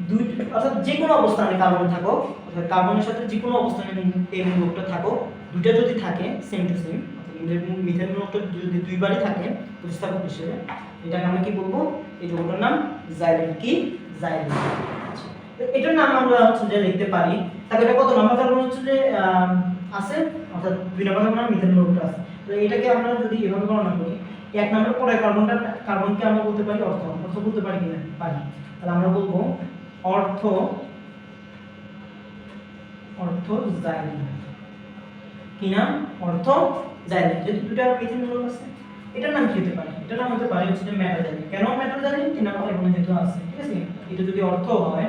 দুই, অর্থাৎ যে কোনো অবস্থানে কার্বন থাকো, অর্থাৎ কার্বনের সাথে যে কোনো অবস্থানে এই মূলকটা থাকো, দুইটা যদি থাকে সেম টু সেম, অর্থাৎ মিথাইল মূলকটা যদি দুইবারই থাকে প্রতিস্থাপক হিসেবে, এটাকে আমরা কি বলবো? এই যৌগটার নাম জাইলিন। কি? জাইলিন। আচ্ছা, তো এটার নাম আমরা হচ্ছে যে লিখতে পারি, তাহলে এটা কত নাম্বার কার্বন হচ্ছে যে আছে, অর্থাৎ 2 নাম্বার কার্বন মিথাইল মূলকটা আছে, তো এটাকে আমরা যদি এভাবে গণনা করি, 1 নাম্বার পরে কার্বনকে আমরা বলতে পারি অর্থ। অর্থ বলতে পারি কিনা? পারি। তাহলে আমরা বলবো অর্থ, অর্থ জাইলিন। কি নাম? অর্থ জাইলিন। যেহেতু দুটো মিথেন মূলক আছে, এটার নাম কি হতে পারে? এটার নাম হতে পারে হচ্ছে যে মেটা জাইলিন। কেন মেটা জাইলিন? 3 নাম্বার কার্বন যেহেতু আছে, ঠিক আছে, এটা যদি অর্থ হয়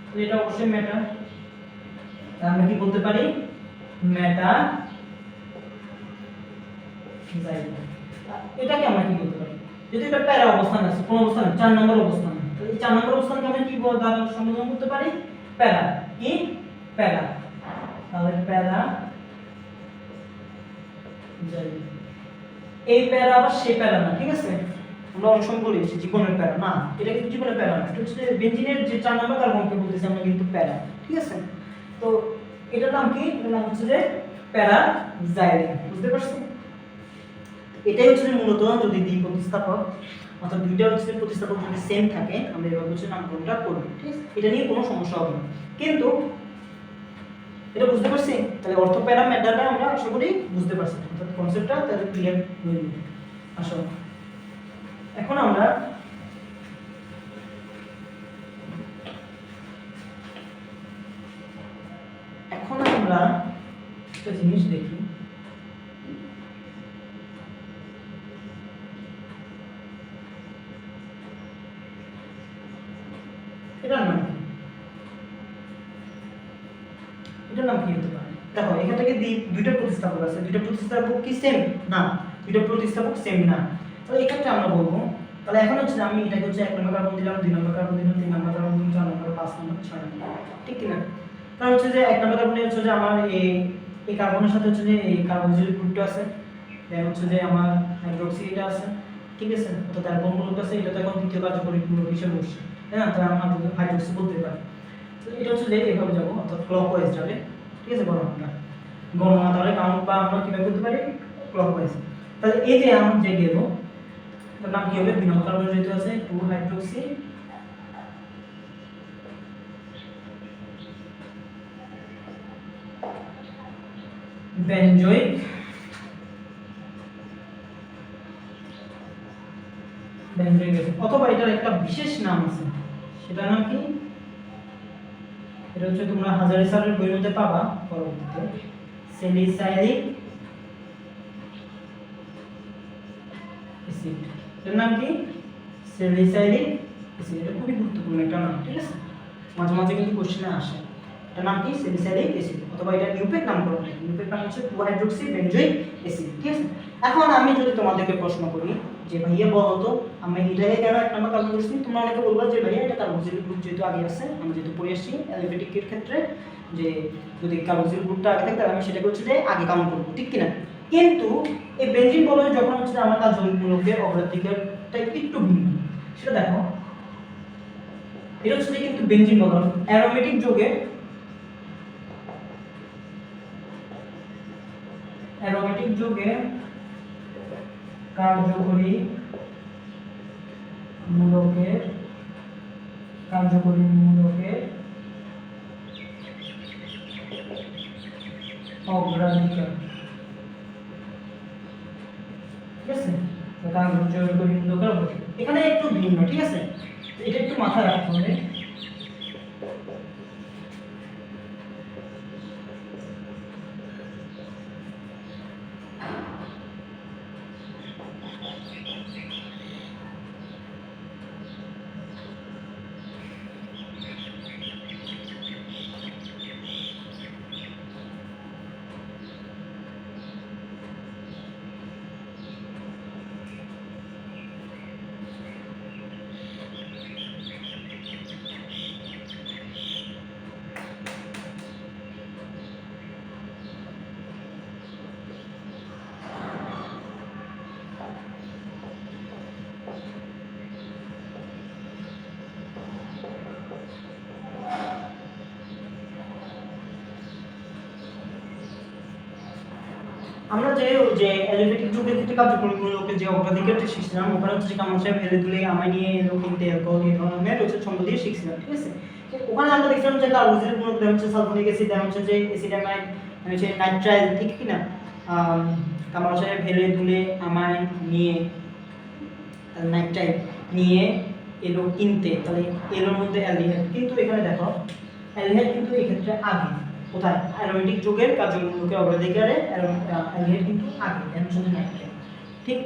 তাহলে এটা অবশ্যই মেটা, তাহলে আমরা কি বলতে পারি? মেটা জাইলিন। এটাকে আমরা কি বলতে পারি? যদি এটা প্যারা অবস্থান আছে, কোন অবস্থান? 4 নম্বর অবস্থান, তাহলে এই 4 নম্বর অবস্থানকে আমরা কি দ্বারা সম্বোধন করতে পারি? প্যারা। কি? প্যারা। তাহলে প্যারা জাইলিন। এই প্যারা আবার সেই প্যারা না, ঠিক আছে, আমরা অনেক সময় বলি যে জীবনের প্যারা না, এটা কিন্তু জীবনের প্যারা না, এটা হচ্ছে বেনজিনের যে 4 নম্বর কার্বনকে বলতেছি আমরা কিন্তু প্যারা, ঠিক আছে। তো এটার নাম কি? এটার নাম হচ্ছে যে প্যারা জাইলিন। বুঝতে পারছেন? এটাই হচ্ছে মূলত যদি দ্বি প্রতিস্থাপক, অর্থাৎ দুইটা হচ্ছে প্রতিস্থাপক যদি সেম থাকে, আমরা এভাবে হচ্ছে নামকরণটা করব, ঠিক আছে, এটা নিয়ে কোনো সমস্যা হবে না। কিন্তু এটা বুঝতে পারছি? তাহলে অর্থ প্যারা মেটাটা আমরা আশা করি বুঝতে পারছি, অর্থাৎ কনসেপ্টটা তাহলে ক্লিয়ার হয়ে যাবে। আসো এখন আমরা একটা জিনিস দেখি, এটার নাম কি? এটার নাম কি হতে পারে? দেখো এখান থেকে দুইটা প্রতিস্থাপক আছে, দুইটা প্রতিস্থাপক কি সেম? না, দুইটা প্রতিস্থাপক সেম না। তাহলে এই ক্ষেত্রে আমরা বলবো, তাহলে এখন হচ্ছে আমি এটাকে হচ্ছে 1 নম্বর কার্বন দিলাম, 2 নম্বর কার্বন দিলাম, 3 নম্বর কার্বন দিলাম, 4 নম্বর, 5 নম্বর, 6 নম্বর, ঠিক কি না? তাহলে হচ্ছে যে 1 নম্বর কার্বনে হচ্ছে যে আমার এই কার্বনের সাথে হচ্ছে যে এই কার্বক্সিল গ্রুপটা আছে, দেন হচ্ছে যে আমার হাইড্রোক্সি এটা আছে, ঠিক আছে, অর্থাৎ কার্বন গ্রুপ আছে, এটা তো এখন দ্বিতীয় কার্যকরী গ্রুপ হিসেবে বসছে, তাই না? তাহলে আমরা হাইড্রোক্সি বলতে পারি। তো এটা হচ্ছে যে এইভাবে যাবো, অর্থাৎ ক্লকওয়াইজ যাবে, ঠিক আছে, গণনা তাহলে কাউন্ট বা আমরা কিভাবে করতে পারি? ক্লকওয়াইজ। তাহলে এই যে আমরা যে গেল, তার নাম কি হবে? 2 নম্বর কার্বন যেহেতু আছে 2 হাইড্রোক্সি বেনজোইক অথবা এটার একটা বিশেষ নাম আছে, সেটার নাম কি? এটা হচ্ছে তোমরা হাজারি স্যারের বইয়ের মধ্যে পাবা পরবর্তীতে, স্যালিসাইলিক অ্যাসিড, এর নাম কি স্যালিসাইলিক অ্যাসিড। এটা খুবই গুরুত্বপূর্ণ একটা নাম, ঠিক আছে, মাঝে মাঝে কিন্তু কোশ্চেনে আসে। এটার নাম কি স্যালিসাইলিক অ্যাসিড, অথবা এটা নিউক্লিক নামকরণ, নিউক্লিক নাম হচ্ছে 2 হাইড্রোক্সি বেঞ্জোইক অ্যাসিড, ঠিক আছে। এখন আমি যদি তোমাদেরকে প্রশ্ন করি যে ভাইয়া বলো তো আমি এটাকে কেন এক নম্বর কার্বন করছি, তোমরা অনেকে বলবা যে ভাইয়া এটা কার্বক্সিলিক গ্রুপ যেহেতু আগে আছে, আমি যেহেতু পড়ে আসছি অ্যালিফেটিকের ক্ষেত্রে যে যদি কার্বক্সিলিক গ্রুপটা আগে থাকে তাহলে আমি সেটাকে হচ্ছে যে আগে কাউন্ট করব, ঠিক কি না। কিন্তু এই বেঞ্জিন বলয়ে যখন হচ্ছে যে আমার কার্যমূলকের অগ্রাধিকারটা একটু ভিন্ন, সেটা দেখো। এটা হচ্ছে যে কিন্তু বেঞ্জিন বলয় অ্যারোমেটিক যৌগের কার্যকরী মূলকের অগ্রাধিকার, ঠিক আছে, কার্যকরী মূলকের অগ্রাধিকার এখানে একটু ভিন্ন, ঠিক আছে, এটা একটু মাথায় রাখতে হবে। আমরা যে অ্যালিফেটিক যুগের ক্ষেত্রে কার্যক্রমগুলোকে যে অগ্রাধিকারটা শিখছিলাম, ওখানে হচ্ছে কামানসাহেব ফেলে দিলে আমায় নিয়ে এলো কিনতে অ্যালকোহল এই ধরনের হচ্ছে ছন্দ দিয়ে শিখছিলাম, ঠিক আছে। ওখানে আমরা দেখছিলাম যে কার্বক্সিলিক মূলক দেওয়া হচ্ছে সালফোনিক অ্যাসিড, দেওয়া হচ্ছে যে অ্যাসিডামাইড, হচ্ছে নাইট্রাইল, ঠিক কি না। কামানসাহেব ফেলে দিলে আমায় নিয়ে নাইট্রাইল নিয়ে এলো কিনতে, তাহলে এলোর মধ্যে অ্যালডিহাইড, কিন্তু এখানে দেখো অ্যালডিহাইড কিন্তু এই ক্ষেত্রে আগে, কোথায় অ্যারোমেটিক যৌগের কার্যমূলকের অগ্রাধিকারে অ্যালডিহাইড কিন্তু আগে, হচ্ছে নাইট্রাইল, ঠিক।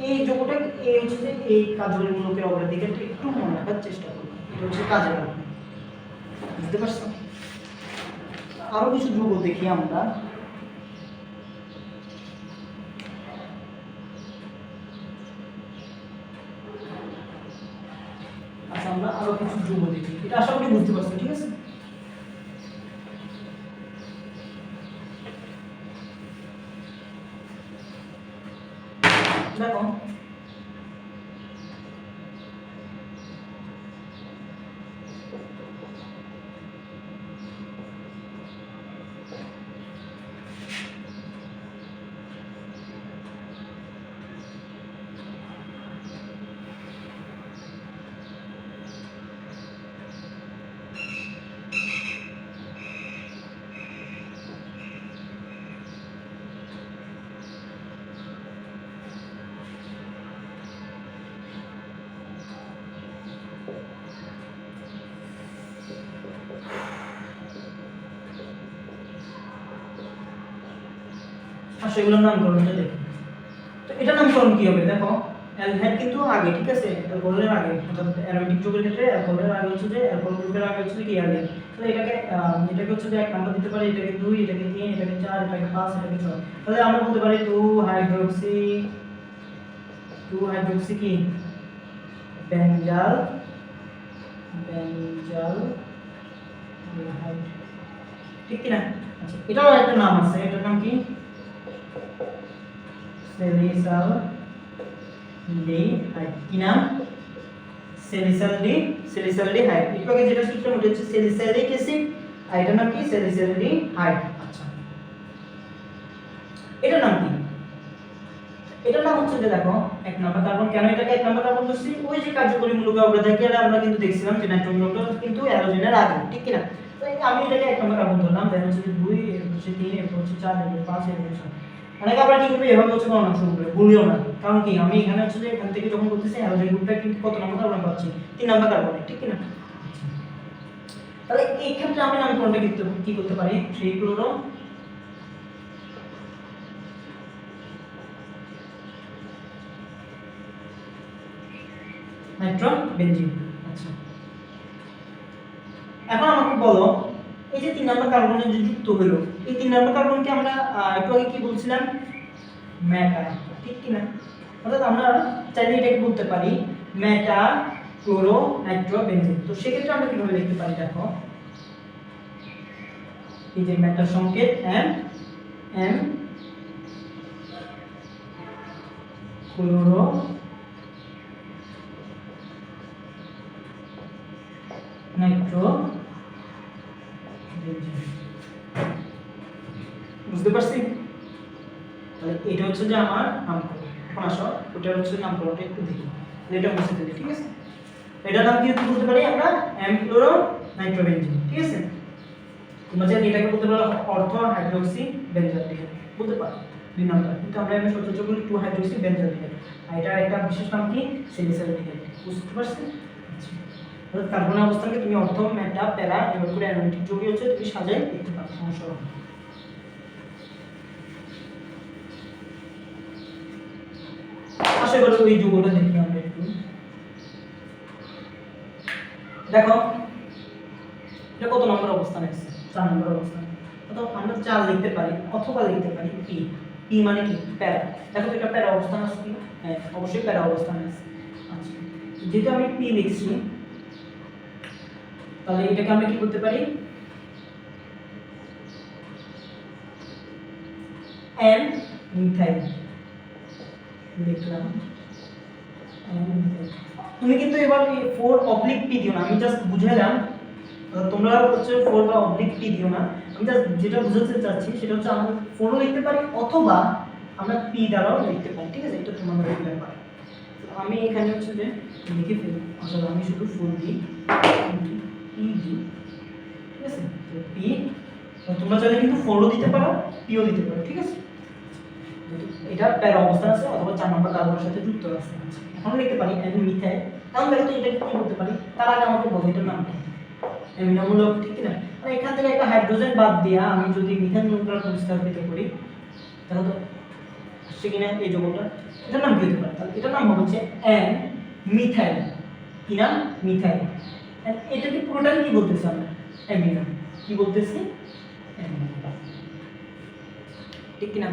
এই যৌগটা এই হচ্ছে যে এই কার্যমূলকের অগ্রাধিকারটা একটু মনে রাখার চেষ্টা করব, এটা হচ্ছে কাজের কারণ, বুঝতে পারছো। আরো কিছু যৌগ দেখি আমরা। আচ্ছা, আমরা আরো কিছু যৌগ দেখি, এটা আশা করি বুঝতে পারছো, ঠিক আছে। দেখো সেগুলোর নামকরণটা দেখি। তো এটা নামকরণ কি হবে, দেখো অ্যালডিহাইড কিন্তু আগে, ঠিক আছে, অ্যালকোহলের আগে, অর্থাৎ অ্যারোমেটিক যৌগের ক্ষেত্রে অ্যালকোহলের আগে হচ্ছে যে অ্যালকোহল গ্রুপের আগে হচ্ছে কি অ্যালডিহাইড। তাহলে এটাকে হচ্ছে যে এক নাম্বার দিতে পারি, এটাকে 2, এটাকে 3, এটাকে 4, এটাকে 5, এটাকে 6। তাহলে আমরা বলতে পারি 2 হাইড্রোক্সি কি বেঞ্জাল অ্যালডিহাইড, ঠিক কি না। আচ্ছা, এটাও একটা নাম আছে, এটার নাম কি স্যালিসালডিহাইড, কি নাম স্যালিসালডিহাইড। একটু আগে যেটা শিখলাম ওটা হচ্ছে স্যালিসাইলিক অ্যাসিড, আর এটার নাম কি স্যালিসালডিহাইড। আচ্ছা, এটার নাম কি, এটার নাম হচ্ছে যে দেখো এক নম্বর কার্বন। কেন এটাকে এক নম্বর কার্বন বলছি, ওই যে কার্যকরী মূলকের অগ্রাধিকারে আমরা কিন্তু দেখছিলাম যে নাইট্রোজেন মূলকটা কিন্তু হ্যালোজেনের আগে, ঠিক কি না। তো আমি এটাকে এক নম্বর কার্বন ধরলাম, দেন হচ্ছে 2, এরপর হচ্ছে 3, এরপর হচ্ছে 4, এরপর 5, এরপর 6। অনেকে আমরা কি করব, এভাবে হচ্ছে গণনা শুরু করে ভুলিও না, কারণ কি আমি এখানে হচ্ছে যে এখান থেকে যখন করতেছি হ্যালোজেন গ্রুপটা কিন্তু কত নম্বর কার্বন পাচ্ছি, 3 নম্বর কার্বন, ঠিক কি না। তাহলে এই ক্ষেত্রে আমি নামকরণটা কি করতে পারি, সেইগুলো নাইট্রোবেনজিন। আচ্ছা, এখন আমাকে বলো এই যে 3 নম্বর কার্বনে যে যুক্ত হলো, এই 3 নম্বর কার্বনকে আমরা একটু আগে কি বলছিলাম, মেটা, ঠিক কি না? অর্থাৎ আমরা চাইলে এটাকে বলতে পারি মেটা ক্লোরো নাইট্রোবেনজিন। তো সেক্ষেত্রে আমরা কিভাবে লিখতে পারি দেখো, এই যে মেটার সংকেত এম, এম ক্লোরো নাইট্রোবেনজিন, বুঝতে পারছি? তাহলে এটা হচ্ছে যে আমার নামকরণ। এখন আসো ওটা হচ্ছে নামকরণটা একটু দেখি, এটা মুছে দিই, ঠিক আছে? এটার নাম কি বলতে পারি আমরা, এম ক্লোরো নাইট্রোবেনজিন, ঠিক আছে? তোমরা চাইলে এটাকে বলতে পারো অর্থো হাইড্রোক্সি বেনজালডিহাইড, বলতে পারো 2 নাম্বার, কিন্তু আমরা এমনি সচরাচর বলি 2 হাইড্রোক্সি বেনজালডিহাইড। আর এটার একটা বিশেষ নাম কি, স্যালিসাইলডিহাইড, বুঝতে পারছেন? আচ্ছা, তাহলে কার্বনের অবস্থানকে তুমি অর্থ, মেটা, প্যারা এভাবে করে অ্যারোমেটিক যোগই হচ্ছে তুমি সাজাই লিখতে পারো, সমস্যা হবে না। আশা করি ওই যৌগটা দেখি আমরা একটু, দেখো এটা কত নম্বর অবস্থানে আছে, 4 নম্বর অবস্থানে। অথবা আমরা 4 লিখতে পারি অথবা লিখতে পারি পি, পি মানে কি, প্যারা। দেখো এটা প্যারা অবস্থান আছে কি, হ্যাঁ অবশ্যই প্যারা অবস্থানে আছে। আচ্ছা, যেহেতু আমি পি লিখছি তাহলে এটাকে আমরা কি করতে পারি, এন মিথাইল লিখলাম। তুমি কিন্তু এবার 4 অবলিক পি দিও না, আমি জাস্ট বুঝাইলাম, তোমরা হচ্ছে 4 বা অবলিক পি দিও না, আমি জাস্ট যেটা বুঝাতে চাচ্ছি সেটা হচ্ছে আমরা 4 ও লিখতে পারি অথবা আমরা পি দ্বারাও লিখতে পারি, ঠিক আছে? এটা তোমাদের ব্যাপার। আমি এখানে হচ্ছে যে লিখে ফেলি, আসলে আমি শুধু 4 দিই, পি দিই, ঠিক আছে? তো পি, তোমরা চাইলে কিন্তু 4 ও দিতে পারো, পি ও দিতে পারো, ঠিক আছে? এটা প্যারা অবস্থান আছে অথবা 4 নম্বর কার্বনের সাথে যুক্ত আছে। এখন লিখতে পারি এন মিথাইল। এখন দেখো তো এটা কি বলতে পারি, তার আগে আমাকে বলো এটার নাম কি, অ্যামিনোমূলক, ঠিক না? মানে এখান থেকে একটা হাইড্রোজেন বাদ দিয়া আমি যদি মিথাইল যৌগটা প্রতিস্থাপিত করি তাহলে তো আসছে কিনা এই যৌগটা, এটার নাম কি হতে পারে? তাহলে এটার নাম হচ্ছে এন মিথাইল। কি নাম? মিথাইল। এটা কি পুরোটাই কি বলতেছি আমরা, অ্যামিনো, কি বলতেছি, অ্যামিনো, ঠিক কি না?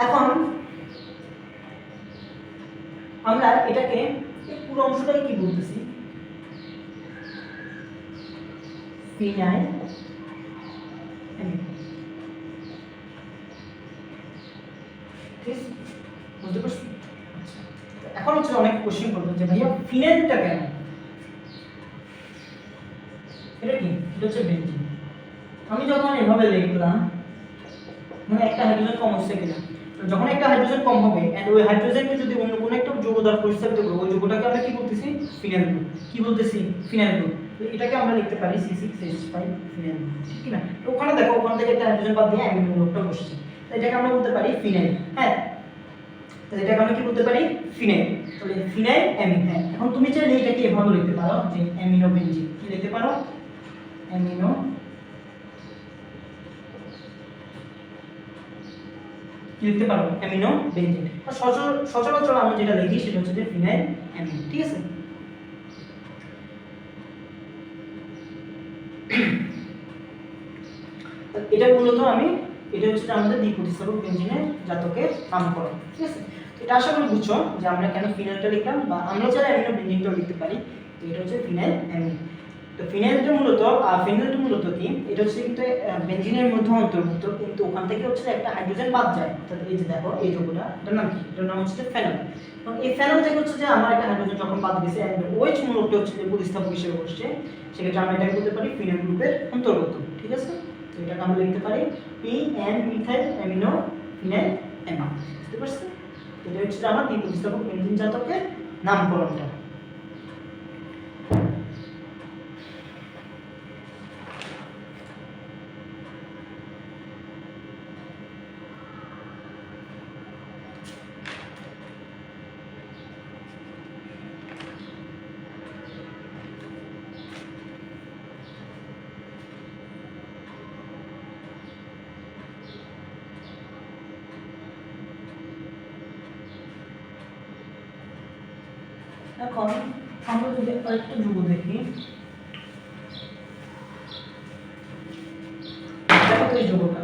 এখন আমরা এটাকে পুরো অংশটাকে কি বলতেছি, ফিনাইল অ্যামিন, ঠিক বুঝতে পারছি? আচ্ছা, এখন হচ্ছে অনেক কোশ্চেন করবে যে ভাইয়া ফিনাইলটা কেন, এটা কি, এটা হচ্ছে বেনজিন। আমি যখন এভাবে লিখলাম মানে একটা হাইড্রোজেন কম হচ্ছে কিনা, যখন একটা হাইড্রোজেন কম হবে এন্ড ওই হাইড্রোজেনকে যদি অন্য কোনো একটা যৌগ দ্বারা প্রতিস্থাপিত করব, ওই যৌগটাকে আমরা কি বলতেছি, ফিনাইল গ্রুপ। কি বলতেছি, ফিনাইল গ্রুপ। তো এটাকে আমরা লিখতে পারি C6H5 ফিনাইল গ্রুপ, ঠিক কি না? তো ওখানে দেখো ওখান থেকে একটা হাইড্রোজেন বাদ দিয়ে অ্যামিনো গ্রুপটা বসছে, তো এটাকে আমরা বলতে পারি ফিনাইল। হ্যাঁ, তো এটাকে আমরা কি বলতে পারি, ফিনাইল। তাহলে ফিনাইল অ্যামিন। হ্যাঁ, এখন তুমি চাইলে এটাকে এভাবে লিখতে পারো যে অ্যামিনো বেনজিন, কি লিখতে পারো, অ্যামিনো লিখতে পারো, অ্যামিনো বেনজিন। আর সচরাচর আমি যেটা লিখি সেটা হচ্ছে যে ফিনাইল অ্যামিন, ঠিক আছে? এটা মূলত আমি, এটা হচ্ছে আমাদের দ্বিপ্রতিস্থাপক বেনজিনের জাতকের নামকরণ, ঠিক আছে? এটা আশা করি বুঝছো যে আমরা কেন ফিনাইলটা লিখলাম, বা আমরা চাইলে অ্যামিনো বেনজিনটাও লিখতে পারি। তো এটা হচ্ছে ফিনাইল অ্যামিন। তো ফিনাইলটা মূলত কি, এটা হচ্ছে কিন্তু বেনজিনের মধ্যে অন্তর্ভুক্ত, কিন্তু ওখান থেকে হচ্ছে একটা হাইড্রোজেন বাদ যায়। অর্থাৎ এই যে দেখো এই যৌগটা, এটার নাম কি, এটার নাম হচ্ছে ফেনল। এবং এই ফেনল থেকে হচ্ছে যে আমার একটা হাইড্রোজেন যখন বাদ গেছে এন্ড ওইচ মূলকটা হচ্ছে যে প্রতিস্থাপক হিসেবে বসছে, সেক্ষেত্রে আমরা এটাকে বলতে পারি ফিনাইল গ্রুপের অন্তর্গত, ঠিক আছে? তো এটাকে আমরা লিখতে পারি P N methyl amino phenyl amine, বুঝতে পারছেন? এটা হচ্ছে আমার দ্বিপ্রতিস্থাপক বেনজিন জাতকের নামকরণটা। এখন আমরা যদি আরেকটা যুগ দেখি, দেখো তো এই যুগটা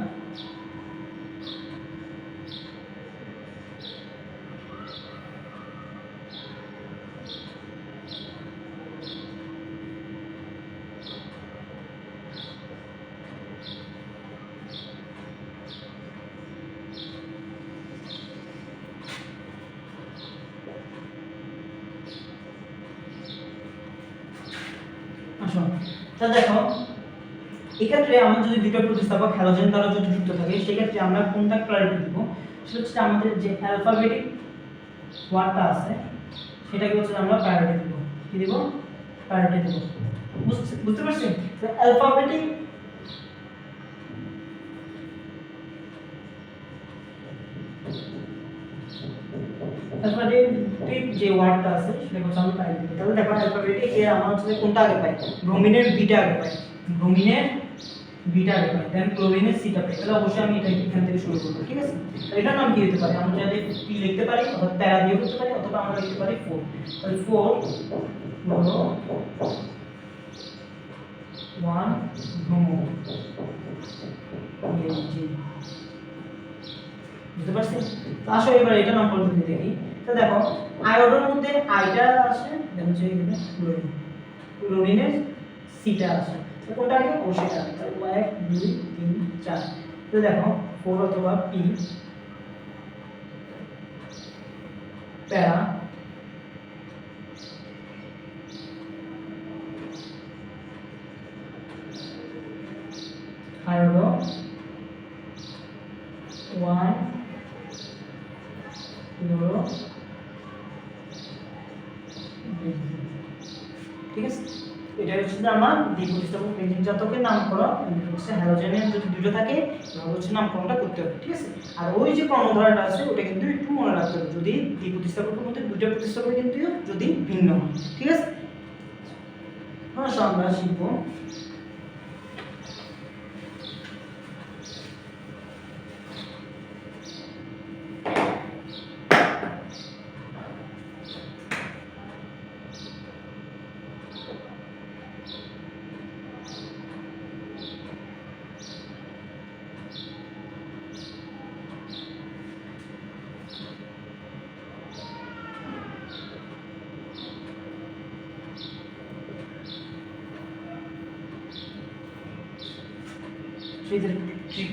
আসো। তা দেখো এক্ষেত্রে আমরা যদি দুটো প্রতিস্থাপক হ্যালোজেন দ্বারা যদি যুক্ত থাকে সেক্ষেত্রে আমরা কোনটা প্রায়োরিটি দিব, সেটা হচ্ছে আমাদের যে অ্যালফাবেটিক ওয়ার্ডটা আছে সেটাকে হচ্ছে আমরা প্রায়োরিটি দিব। কি দিব? প্রায়োরিটি দিব। বুঝতে পারছেন? তো অ্যালফাবেটিক অ্যালফাবেটিক যে ওয়ার্ডটা আছে সেটাকে হচ্ছে আমরা প্রায়োরিটি দিব। তাহলে দেখো অ্যালফাবেটিক এর আমরা হচ্ছে কোনটা আগে পাই? ব্রোমিনের বিটা আগে পাই। ব্রোমিনের বিটা আগে পাই, দেন ক্লোরিনের সিটা পাই। তাহলে অবশ্যই আমি এটা এখান থেকে শুরু করব, ঠিক আছে? এটার নাম কি হতে পারে? আমরা যদি পি লিখতে পারি অথবা প্যারা দিয়ে করতে পারি অথবা আমরা লিখতে পারি 4। তাহলে 4 হলো 1 ব্রোমো জি। বুঝতে পারছেন? তো আসো এবার এটা নাম করে দেখি। তো দেখো আয়োডের মধ্যে আইটা আছে, দেন হচ্ছে এখানে ক্লোরিন, ক্লোরিনের সিটা আছে। তো কোনটা আগে? অবশ্যই এটা। তাহলে 1 2 3 4। তো দেখো 4 অথবা পি প্যারা আয়োডো 1 ক্লোরো, ঠিক আছে? এটা হচ্ছে আমার দ্বিপ্রতিস্থাপক বেঞ্জিন জাতকের নামকরণ। হচ্ছে হ্যালোজেনের যদি দুটো থাকে তাহলে হচ্ছে নামকরণটা করতে হবে, ঠিক আছে? আর ওই যে ক্রমধারাটা আছে ওটা কিন্তু একটু মনে রাখতে হবে, যদি দ্বিপ্রতিস্থাপকের মধ্যে দুটো প্রতিস্থাপক কিন্তু যদি ভিন্ন হয়, ঠিক আছে? হ্যাঁ, আমরা শিখবো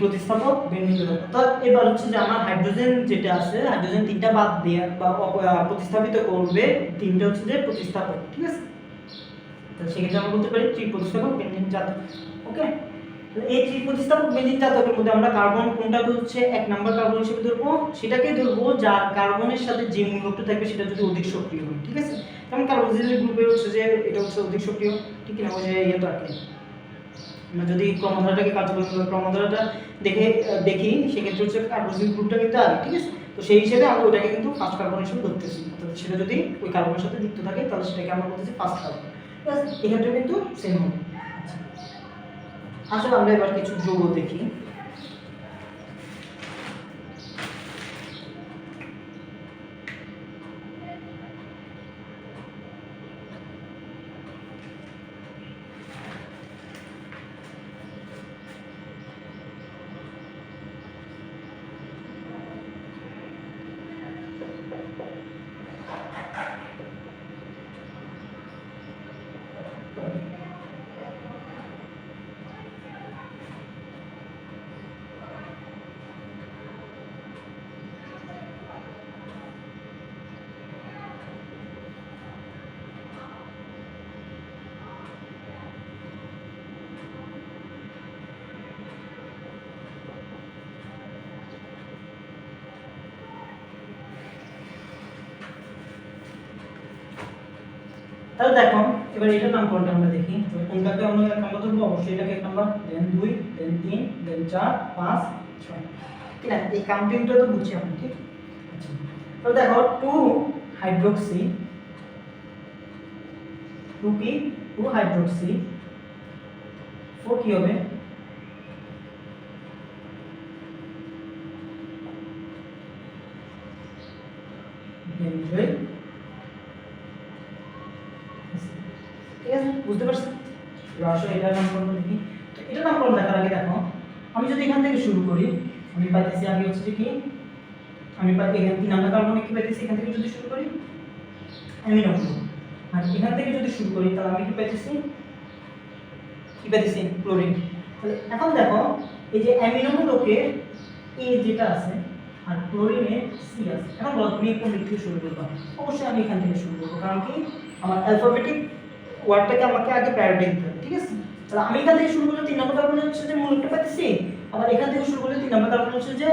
প্রতিস্থাপক বেঞ্জিন জাতক। তো এবার হচ্ছে যে আমার হাইড্রোজেন যেটা আছে, হাইড্রোজেন তিনটা বাদ দিয়ে বা প্রতিস্থাপিত করবে তিনটা হচ্ছে যে প্রতিস্থাপক, ঠিক আছে? তো সেক্ষেত্রে আমরা বলতে পারি ত্রিপ্রতিস্থাপক বেঞ্জিন জাতক। ওকে, তো এই ত্রিপ্রতিস্থাপক বেঞ্জিন জাতকের মধ্যে আমরা কার্বন কোনটাকে হচ্ছে এক নাম্বার কার্বন হিসেবে ধরবো, সেটাকে ধরবো যার কার্বনের সাথে যে মূলকটা থাকবে সেটা যদি অধিক সক্রিয় হয়, ঠিক আছে? যেমন কার্বক্সিলিক গ্রুপের হচ্ছে যে এটা হচ্ছে অধিক সক্রিয়, ঠিক না? ওই যে ইয়েটাকে আমরা যদি ক্রমধারাটাকে কার্যকরী ক্রমধারাটা দেখি সেক্ষেত্রে হচ্ছে কার্বক্সিলিক গ্রুপটা কিন্তু আগে, ঠিক আছে? তো সেই হিসেবে আমরা ওটাকে কিন্তু ফার্স্ট কার্বন হিসেবে ধরতেছি। তো সেটা যদি ওই কার্বনের সাথে যুক্ত থাকে তাহলে সেটাকে আমরা বলতেছি ফার্স্ট কার্বন। ঠিক আছে? এক্ষেত্রে কিন্তু সেম হবে। আচ্ছা, আসলে আমরা এবার কিছু যৌগ দেখি। তাহলে দেখো এবার এটার নামকরণটা আমরা দেখি। তো কোনটাকে আমরা এক নাম্বার ধরবো? অবশ্যই এটাকে এক নাম্বার, দেন 2, দেন 3, দেন 4, 5, 6। ঠিক আছে? এই কাউন্টিংটা তো বুঝছি আমরা, ঠিক? আচ্ছা, তো দেখো 2 হাইড্রোক্সি 2p 2 হাইড্রোক্সি 4 কি হবে? বেঞ্জয়েড ঠিক আছে, বুঝতে পারছেন? এবার আসলে এটার নামকরণ দেখি। তো এটার নামকরণ দেখার আগে দেখো, আমি যদি এখান থেকে শুরু করি, আমি পাইতেছি আগে হচ্ছে যে কি, আমি পাই এখানে 3 নাম্বার কার্বনে কি পাইতেছি, এখান থেকে যদি শুরু করি অ্যামিনো গ্রুপ, আর এখান থেকে যদি শুরু করি তাহলে আমি কি পাইতেছি, ক্লোরিন। তাহলে এখন দেখো এই যে অ্যামিনোগুলোকে এ যেটা আছে আর ক্লোরিনে সি আছে, এখন বলো তুমি কোন দিক থেকে শুরু করবে? অবশ্যই আমি এখান থেকে শুরু করবো, কারণ কি আমার অ্যালফাবেটিক ওয়ার্ডটাকে আমাকে আগে প্রায়োরিটি দিতে হবে, ঠিক আছে? তাহলে আমি এখান থেকে শুরু করলে 3 নম্বর কার্বন হচ্ছে যে মূলকটা পাইতেছি, আবার এখান থেকে শুরু করলে 3 নম্বর কার্বন হচ্ছে যে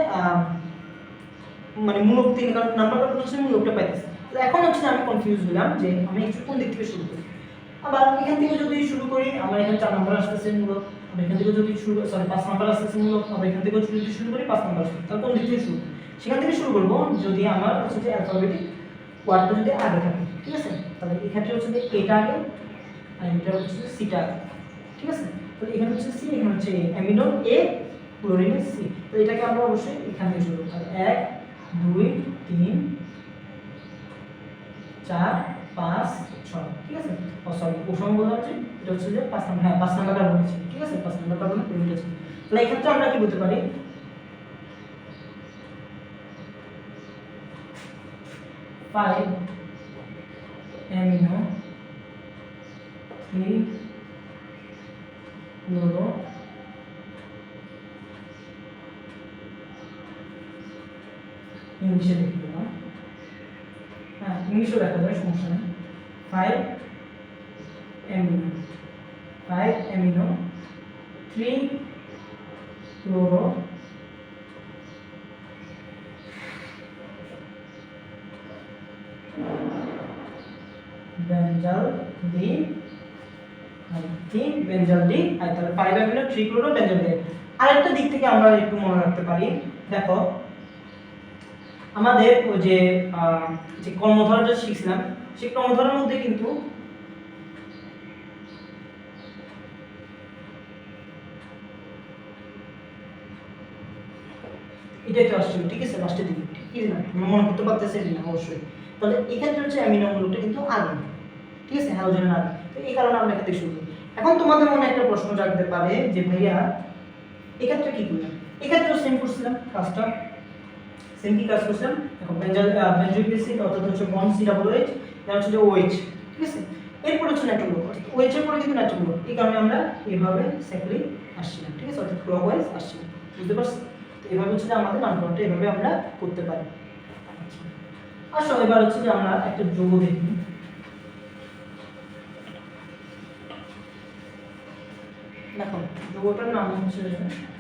মানে মূলক 3 নম্বর কার্বন হচ্ছে মূলকটা পাইতেছি। তো এখন হচ্ছে আমি কনফিউজ হলাম যে আমি একটু কোন দিক থেকে শুরু করি। আবার এখান থেকে যদি শুরু করি, আমার এখানে 4 নম্বর আসতেছে মূলক, আমি এখান থেকে যদি শুরু 5 নম্বর আসতেছে মূলক, আবার এখান থেকে যদি শুরু করি 5 নম্বর আসতেছে, তাহলে কোন দিক থেকে শুরু? সেখান থেকে শুরু করব যদি আমার হচ্ছে যে অ্যালফাবেটিক ওয়ার্ডটা যদি আগে থাকে, ঠিক আছে? তাহলে এখানে হচ্ছে যে এটা আগে আর এটা হচ্ছে যে সিটা আগে, ঠিক আছে? তাহলে এখানে হচ্ছে সি, এখানে হচ্ছে অ্যামিনো এ, ক্লোরিন সি। তো এটাকে আমরা অবশ্যই এখান থেকে শুরু করব। তাহলে 1 2 3 4 5 6, ঠিক আছে? ও সরি, প্রথম বললাম যে এটা হচ্ছে যে 5 নম্বর, হ্যাঁ 5 নম্বর কার্বন আছে, ঠিক আছে? 5 নম্বর কার্বন ক্লোরিন আছে। তাহলে এই ক্ষেত্রে আমরা কি বলতে পারি, 5 অ্যামিনো 3 ক্লোরো ইংলিশে লিখে দিলাম, হ্যাঁ ইংলিশে লেখা যায়, সমস্যা নেই। 5 অ্যামিনো 3 ক্লোরো বেঞ্জাল ডি, 3 বেঞ্জাল ডি, আর তাহলে 5 অ্যামিনো 3 ক্লোরো বেঞ্জাল ডি। আরেকটা দিক থেকে আমরা একটু মনে রাখতে পারি, দেখো আমাদের ওই যে কর্মধারটা শিখছিলাম, সেই কর্মধারের মধ্যে কিন্তু এটাই তো আসছিল, ঠিক আছে? লাস্টের দিকে ঠিক না, মনে করতে পারতেছি না অবশ্যই। তাহলে এক্ষেত্রে হচ্ছে অ্যামিনো অম্লটা কিন্তু আগে, ঠিক আছে, হ্যালোজেনের আগে। তো এই কারণে আমরা এখান থেকে শুরু করি। এখন তোমাদের মনে একটা প্রশ্ন জাগতে পারে যে ভাইয়া এক্ষেত্রে কি করলাম? এক্ষেত্রেও সেম করছিলাম কাজটা, সেম কি কাজ করছিলাম, দেখো বেঞ্জোইক অ্যাসিড অর্থাৎ হচ্ছে বন্ড COOH, এটা হচ্ছে যে OH, ঠিক আছে? এরপর হচ্ছে নাইট্রোগ্রুপ, অর্থাৎ OH এর পরে কিন্তু নাইট্রোগ্রুপ, এই কারণে আমরা এইভাবে সাইক্লিক আসছিলাম, ঠিক আছে? অর্থাৎ ক্লকওয়াইজ আসছিলাম, বুঝতে পারছো? তো এইভাবে হচ্ছে যে আমাদের নামকরণটা এইভাবে আমরা করতে পারি। আসো এবার হচ্ছে যে আমরা একটা যৌগ দেখি। দেখো যৌগটার নাম হচ্ছে,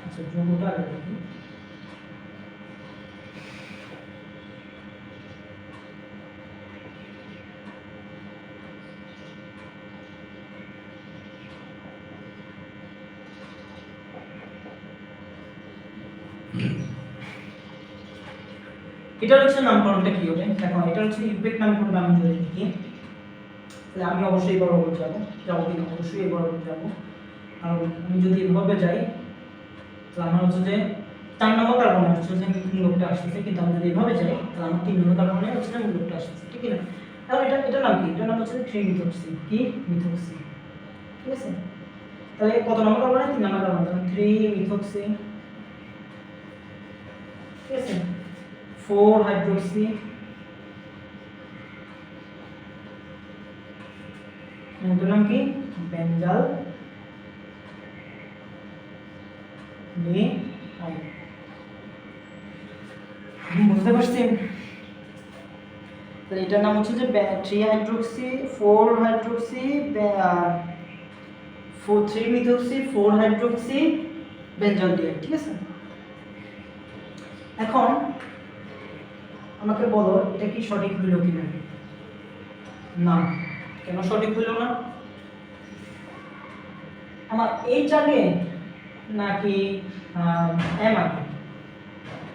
আচ্ছা যৌগটা আগে দেখি। এটা হচ্ছে নামকরণটা কি হবে, দেখো এটা হচ্ছে ইউপেক নামকরণটা আমি যদি লিখি, তাহলে আমি অবশ্যই এই বরাবর যাবো কিনা, অবশ্যই এই বরাবর যাবো। কারণ আমি যদি এভাবে যাই তাহলে আমার হচ্ছে যে 4 নম্বর কার্বনে হচ্ছে যে মূলকটা আসতেছে, কিন্তু আমি যদি এভাবে যাই তাহলে আমার 3 নম্বর কার্বনে হচ্ছে যে মূলকটা আসতেছে, ঠিক না? তাহলে এটা নাম কি? এটা নাম হচ্ছে 3 মিথক্সি, কি মিথক্সি, ঠিক আছে? তাহলে কত নম্বর কার্বনে? 3 নম্বর কার্বনে, তাহলে 3 মিথক্সি, ঠিক আছে? 4 হাইড্রোক্সি, এটার নাম কি? বেঞ্জাল ডি আই, বুঝতে পারছি? তাহলে এটার নাম হচ্ছে যে 3 hydroxy 4 hydroxy 3 methoxy 4 hydroxy benzaldehyde, ঠিক আছে? এখন আমাকে বলো এটা কি সঠিক হইল কিনা? না, কেন সঠিক হইল না? আমার এইচ আগে নাকি এম আগে?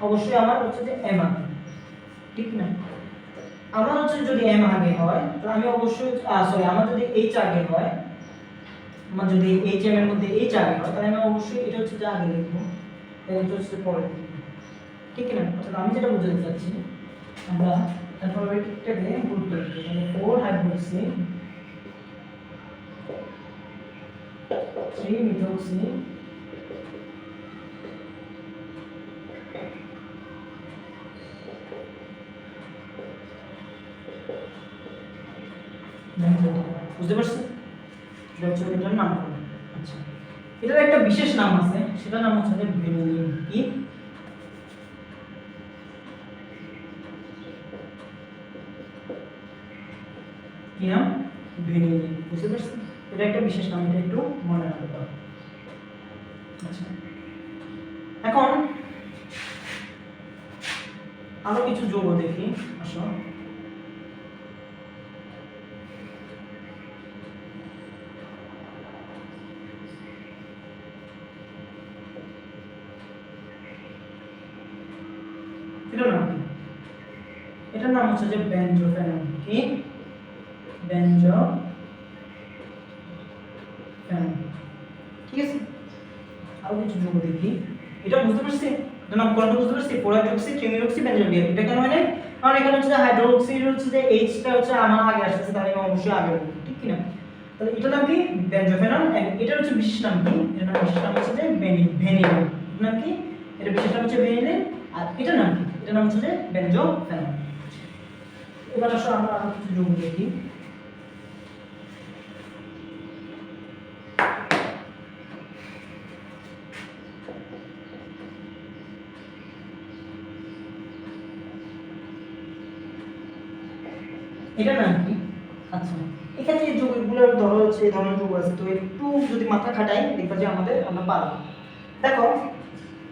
অবশ্যই আমার হচ্ছে যে এম আগে, ঠিক না? আমার হচ্ছে যদি এম আগে হয় তাহলে আমি অবশ্যই সরি, আমার যদি এইচ আগে হয়, আমার যদি এইচ এম এর মধ্যে এইচ আগে হয় তাহলে আমি অবশ্যই এটা হচ্ছে যে আগে লিখবো, এটা হচ্ছে পরে লিখবো, ঠিক না? অর্থাৎ আমি যেটা বুঝাতে চাচ্ছি, আমরা অ্যালফাবেটিকটাকে গুরুত্ব দিই। তাহলে 4 হাইড্রোক্সি 3 methoxy বুঝতে পারছেন? এটা হচ্ছে এটার নামকরণ। আচ্ছা, এটার একটা বিশেষ নাম আছে, সেটার নাম হচ্ছে ভেনিলিন। কি কি নাম? ভেনিলিন। বুঝতে পারছেন? এটা একটা বিশেষ নাম, এটা একটু মনে রাখতে হবে। আচ্ছা, এখন আরো কিছু যৌগ দেখি। আসো, এটার নাম কি? এটার নাম হচ্ছে যে বেনজোফেনন। কি? বেনজোফেনন। ঠিক আছে, আরো কিছু যৌগ দেখি। এটা বুঝতে পারছি, এটা নামকরণটা বুঝতে পারছি। পোরাইড্রক্সি, ট্রিমিডক্সি, বেনজোডিয়াম। এটা কেন হয় না? কারণ এখানে হচ্ছে যে হাইড্রোক্সিড হচ্ছে যে এইচটা হচ্ছে আমার আগে আসছে, তাহলে আমি অবশ্যই আগে বলবো, ঠিক কি না? তাহলে এটার নাম কি? বেনজোফেনন। এটা হচ্ছে বিশেষ নাম কি? এটার নাম বিশেষ নাম হচ্ছে যে ভেনিলিন। এটার নাম কি? এটা বিশেষ নাম হচ্ছে ভেনিলিন। আর এটার নাম কি? এটার নাম হচ্ছে যে বেনজোফেনন। এবার আসো আমরা আরো কিছু যৌগ দেখি। এটা নাম কি? আচ্ছা, এখানে এই যৌগগুলোর ধরো হচ্ছে এই ধরনের যৌগ আছে, তো একটু যদি মাথা খাটাই দেখবা যে আমরা পারবো। দেখো,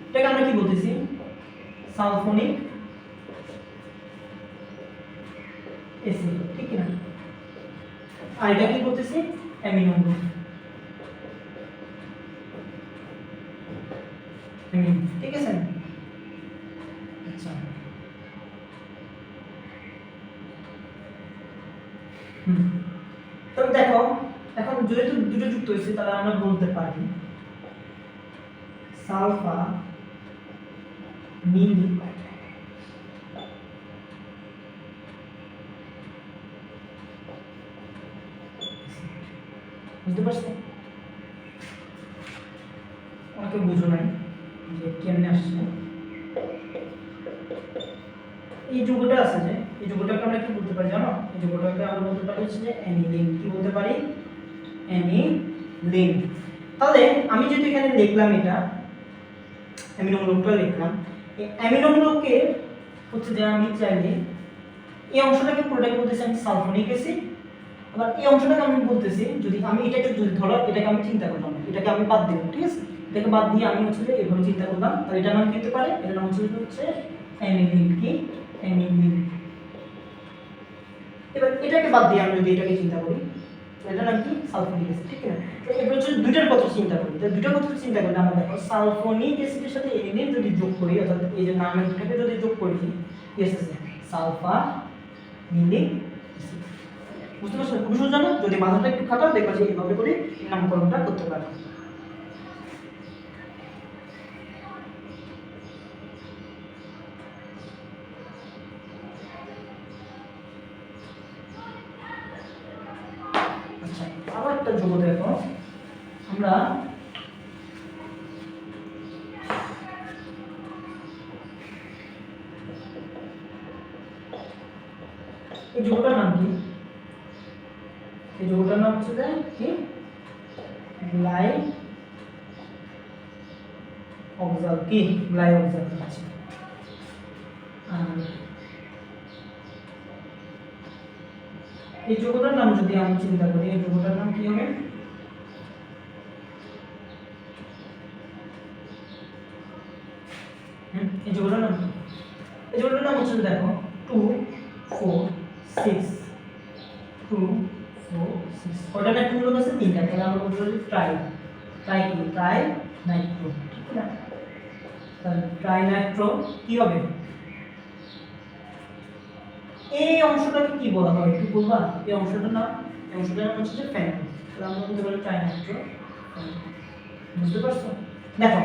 এটাকে আমরা কি বলতেছি? সালফোনিক অ্যাসিড, ঠিক কি না? আর এটা কি বলতেছি? Amino group. ঠিক আছে। আচ্ছা, তবে দেখো, এখন যেহেতু দুটো যুক্ত হয়েছে, তাহলে আমরা বলতে পারি সালফা মিলিক বুঝতে পারছো? আমাকে বুঝো নাই যে কেমনে আসছে। এই যৌগটা আছে যে, এই যৌগটাকে আমরা কি বলতে পারি জানো? এই যৌগটাকে আমরা বলতে পারি হচ্ছে যে অ্যানিলিন। কি বলতে পারি? অ্যানিলিন। তাহলে আমি যদি এখানে লিখলাম এটা অ্যামিনো গ্রুপটা লিখলাম, এই অ্যামিনো গ্রুপকে হচ্ছে যে আমি চাইলে এই অংশটাকে পুরোটাকে বলতেছি আমি সালফোনিক অ্যাসিড। আবার এই অংশটাকে আমি বলতেছি, যদি আমি এটাকে যদি ধরো, এটাকে আমি চিন্তা করলাম, এটাকে আমি বাদ দিলাম, ঠিক আছে? এটাকে বাদ দিয়ে আমি হচ্ছে যে এভাবে চিন্তা করলাম, তাহলে এটার নাম কি হতে পারে? এটার নাম হচ্ছে অ্যানিলিন। কি? অ্যানিলিন। এবার এটাকে বাদ দিয়ে আমি যদি এটাকে চিন্তা করি, এটা নাম কি? সালফোনিক অ্যাসিড, ঠিক আছে? তো এবার হচ্ছে দুইটার কথা চিন্তা করি, তো দুইটার কথা চিন্তা করলে আমরা দেখো সালফোনিক অ্যাসিডের সাথে অ্যানিলিন যদি যোগ করি, অর্থাৎ এই যে নামের দুটাকে যদি যোগ করি, কি আসছে? Sulphanilic acid. বুঝতে পারছো? খুব সোজা না? যদি মাথাটা একটু খাটাও দেখবা যে এইভাবে করে নামকরণটা করতে পারবে। আচ্ছা, আবার একটা যৌগ দেখো, আমরা এই যৌগটার নাম কি? এই যৌগটার নাম হচ্ছে যে কি? গ্লাইঅক্সাল। কি? গ্লাইঅক্সাল। আচ্ছা, এই যৌগটার নাম যদি আমি চিন্তা করি, এই যৌগটার নাম কি হবে? এই যৌগটার নাম কি? এই যৌগটার নাম হচ্ছে দেখো 2 4 6 2 4 6। ওটা না 2 লোক আছে, তিনটা, তাহলে আমরা বলতে পারি ট্রাই। ট্রাই কি? ট্রাই নাইট্রো, ঠিক না? তাহলে ট্রাই নাইট্রো কি হবে? এই অংশটাকে কি বলা হয় একটু বলবা? এই অংশটার নাম, এই অংশটার নাম হচ্ছে যে ফেনল। তাহলে আমরা বলতে পারি ট্রাই নাইট্রো। বুঝতে পারছো? দেখো,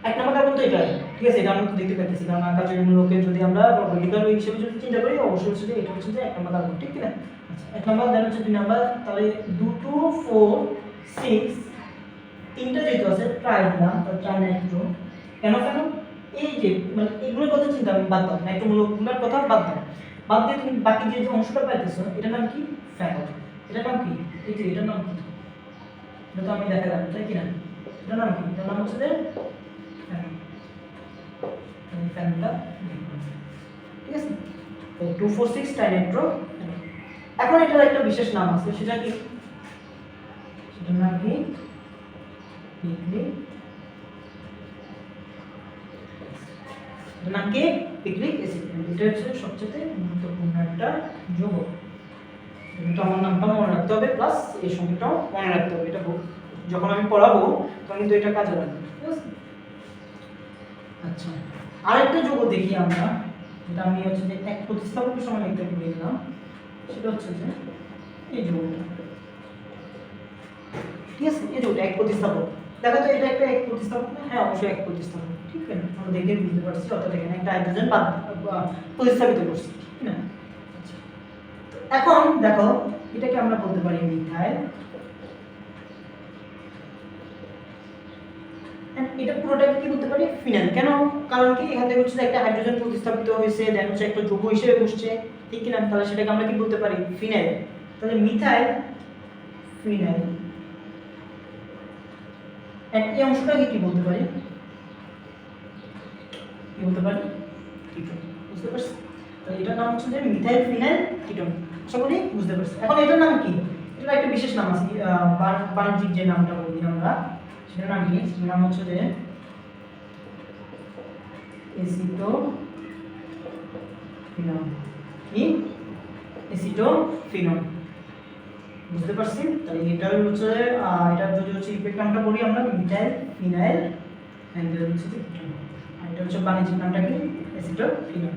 এক নম্বর কার্বন তো এটা, ঠিক আছে? এটা আমরা তো দেখতে পাচ্ছি, কারণ আকাশমূলকে যদি আমরা অর্বিটাল হিসেবে যদি চিন্তা করি, অবশ্যই হচ্ছে যে এটা হচ্ছে যে এক নম্বর কার্বন, ঠিক না? আচ্ছা, এক নম্বর, দেন হচ্ছে দুই নম্বর, তাহলে 2 2 4 6 তিনটা যেহেতু আছে ট্রাই দিলাম ট্রাই নাইট্রো কেন কেন এই যে মানে এগুলোর কথা চিন্তা আমি বাদ দাও নাইট্রোমূলকগুলোর কথা বাদ দিয়ে তুমি বাকি যে অংশটা পাইতেছো এটার নাম কি ফেনল এটার নাম কি এই যে এটার নাম কি এটা তো আমি দেখা যাবে তাই কি না এটার নাম কি এটার নাম হচ্ছে যে ফেনল এই ফেনলটা ঠিক আছে তো 246 ট্রাইনাইট্রো এখন এটার একটা বিশেষ নাম আছে সেটা কি সেটার নাম কি পিকনিক এটার নাম কি পিকনিক অ্যাসিড এটা হচ্ছে সবচেয়ে গুরুত্বপূর্ণ একটা যৌগ এটা আমার নামটা মনে রাখতে হবে প্লাস এই সংখ্যাটাও মনে রাখতে হবে এটা যখন আমি পড়াবো তখন কিন্তু এটা কাজে লাগবে ঠিক আছে আচ্ছা আরেকটা যৌগ দেখি আমরা যেটা আমি হচ্ছে যে এক প্রতিস্থাপকের সময় একটা করে দিলাম সেটা হচ্ছে যে এই যৌগটা ঠিক আছে এই যৌগটা এক প্রতিস্থাপক দেখো তো এটা একটা এক প্রতিস্থাপক না হ্যাঁ অবশ্যই এক প্রতিস্থাপক ঠিক আছে আমরা দেখে বুঝতে পারছি অর্থাৎ এখানে একটা হাইড্রোজেন প্রতিস্থাপিত করছি ঠিক না আচ্ছা এখন দেখো এটাকে আমরা বলতে পারি মিথাইল এটা পুরোটাকে কি বলতে পারি ফিনাইল কেন কারণ কি এখান থেকে হচ্ছে একটা হাইড্রোজেন প্রতিস্থাপিত হয়েছে দেন হচ্ছে একটা যৌগ হিসেবে বসছে ঠিক কি না তাহলে সেটাকে আমরা কি বলতে পারি ফিনাইল তাহলে মিথাইল ফিনাইল এন্ড এই অংশটাকে কি বলতে পারি কি বলতে পারি কিটোন বুঝতে পারছ তাহলে এটার নাম হচ্ছে যে মিথাইল ফিনাইল কিটোন আশা করি বুঝতে পারছ এখন এটার নাম কি এটার একটা বিশেষ নাম আছে বাণিজ্যিক যে নামটা বলি আমরা সেটার নাম কি সেটার নাম হচ্ছে যে এসিটোফিনল কি এসিটোফিনল বুঝতে পারছি তাহলে এটা হচ্ছে এটা যদি হচ্ছে ইফেক্ট নামটা বলি আমরা মিথাইল ফিনাইল এন্ড এটা হচ্ছে আর এটা হচ্ছে বাণিজ্যিক নামটা কি এসিটোফিনল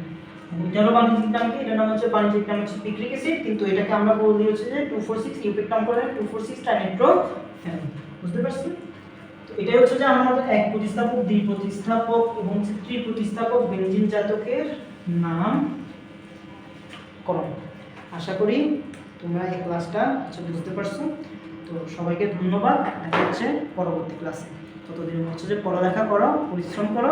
এটা হলো বাণিজ্যিক নাম কি এটার নাম হচ্ছে বাণিজ্যিক নাম হচ্ছে পিক্রিক অ্যাসিড কিন্তু এটাকে আমরা বলি হচ্ছে যে 246 ইফেক্ট নাম করে 246 ট্রাইনাইট্রোফেনল বুঝতে পারছি তো এটাই হচ্ছে যে আমাদের এক প্রতিস্থাপক দ্বি প্রতিস্থাপক এবং ত্রি প্রতিস্থাপক বেনজিন জাতকের নাম করণ আশা করি তোমরা এই ক্লাসটা আচ্ছা বুঝতে পারছো তো সবাইকে ধন্যবাদ দেখা হচ্ছে পরবর্তী ক্লাসে ততদিন হচ্ছে যে পড়ালেখা করো পরিশ্রম করো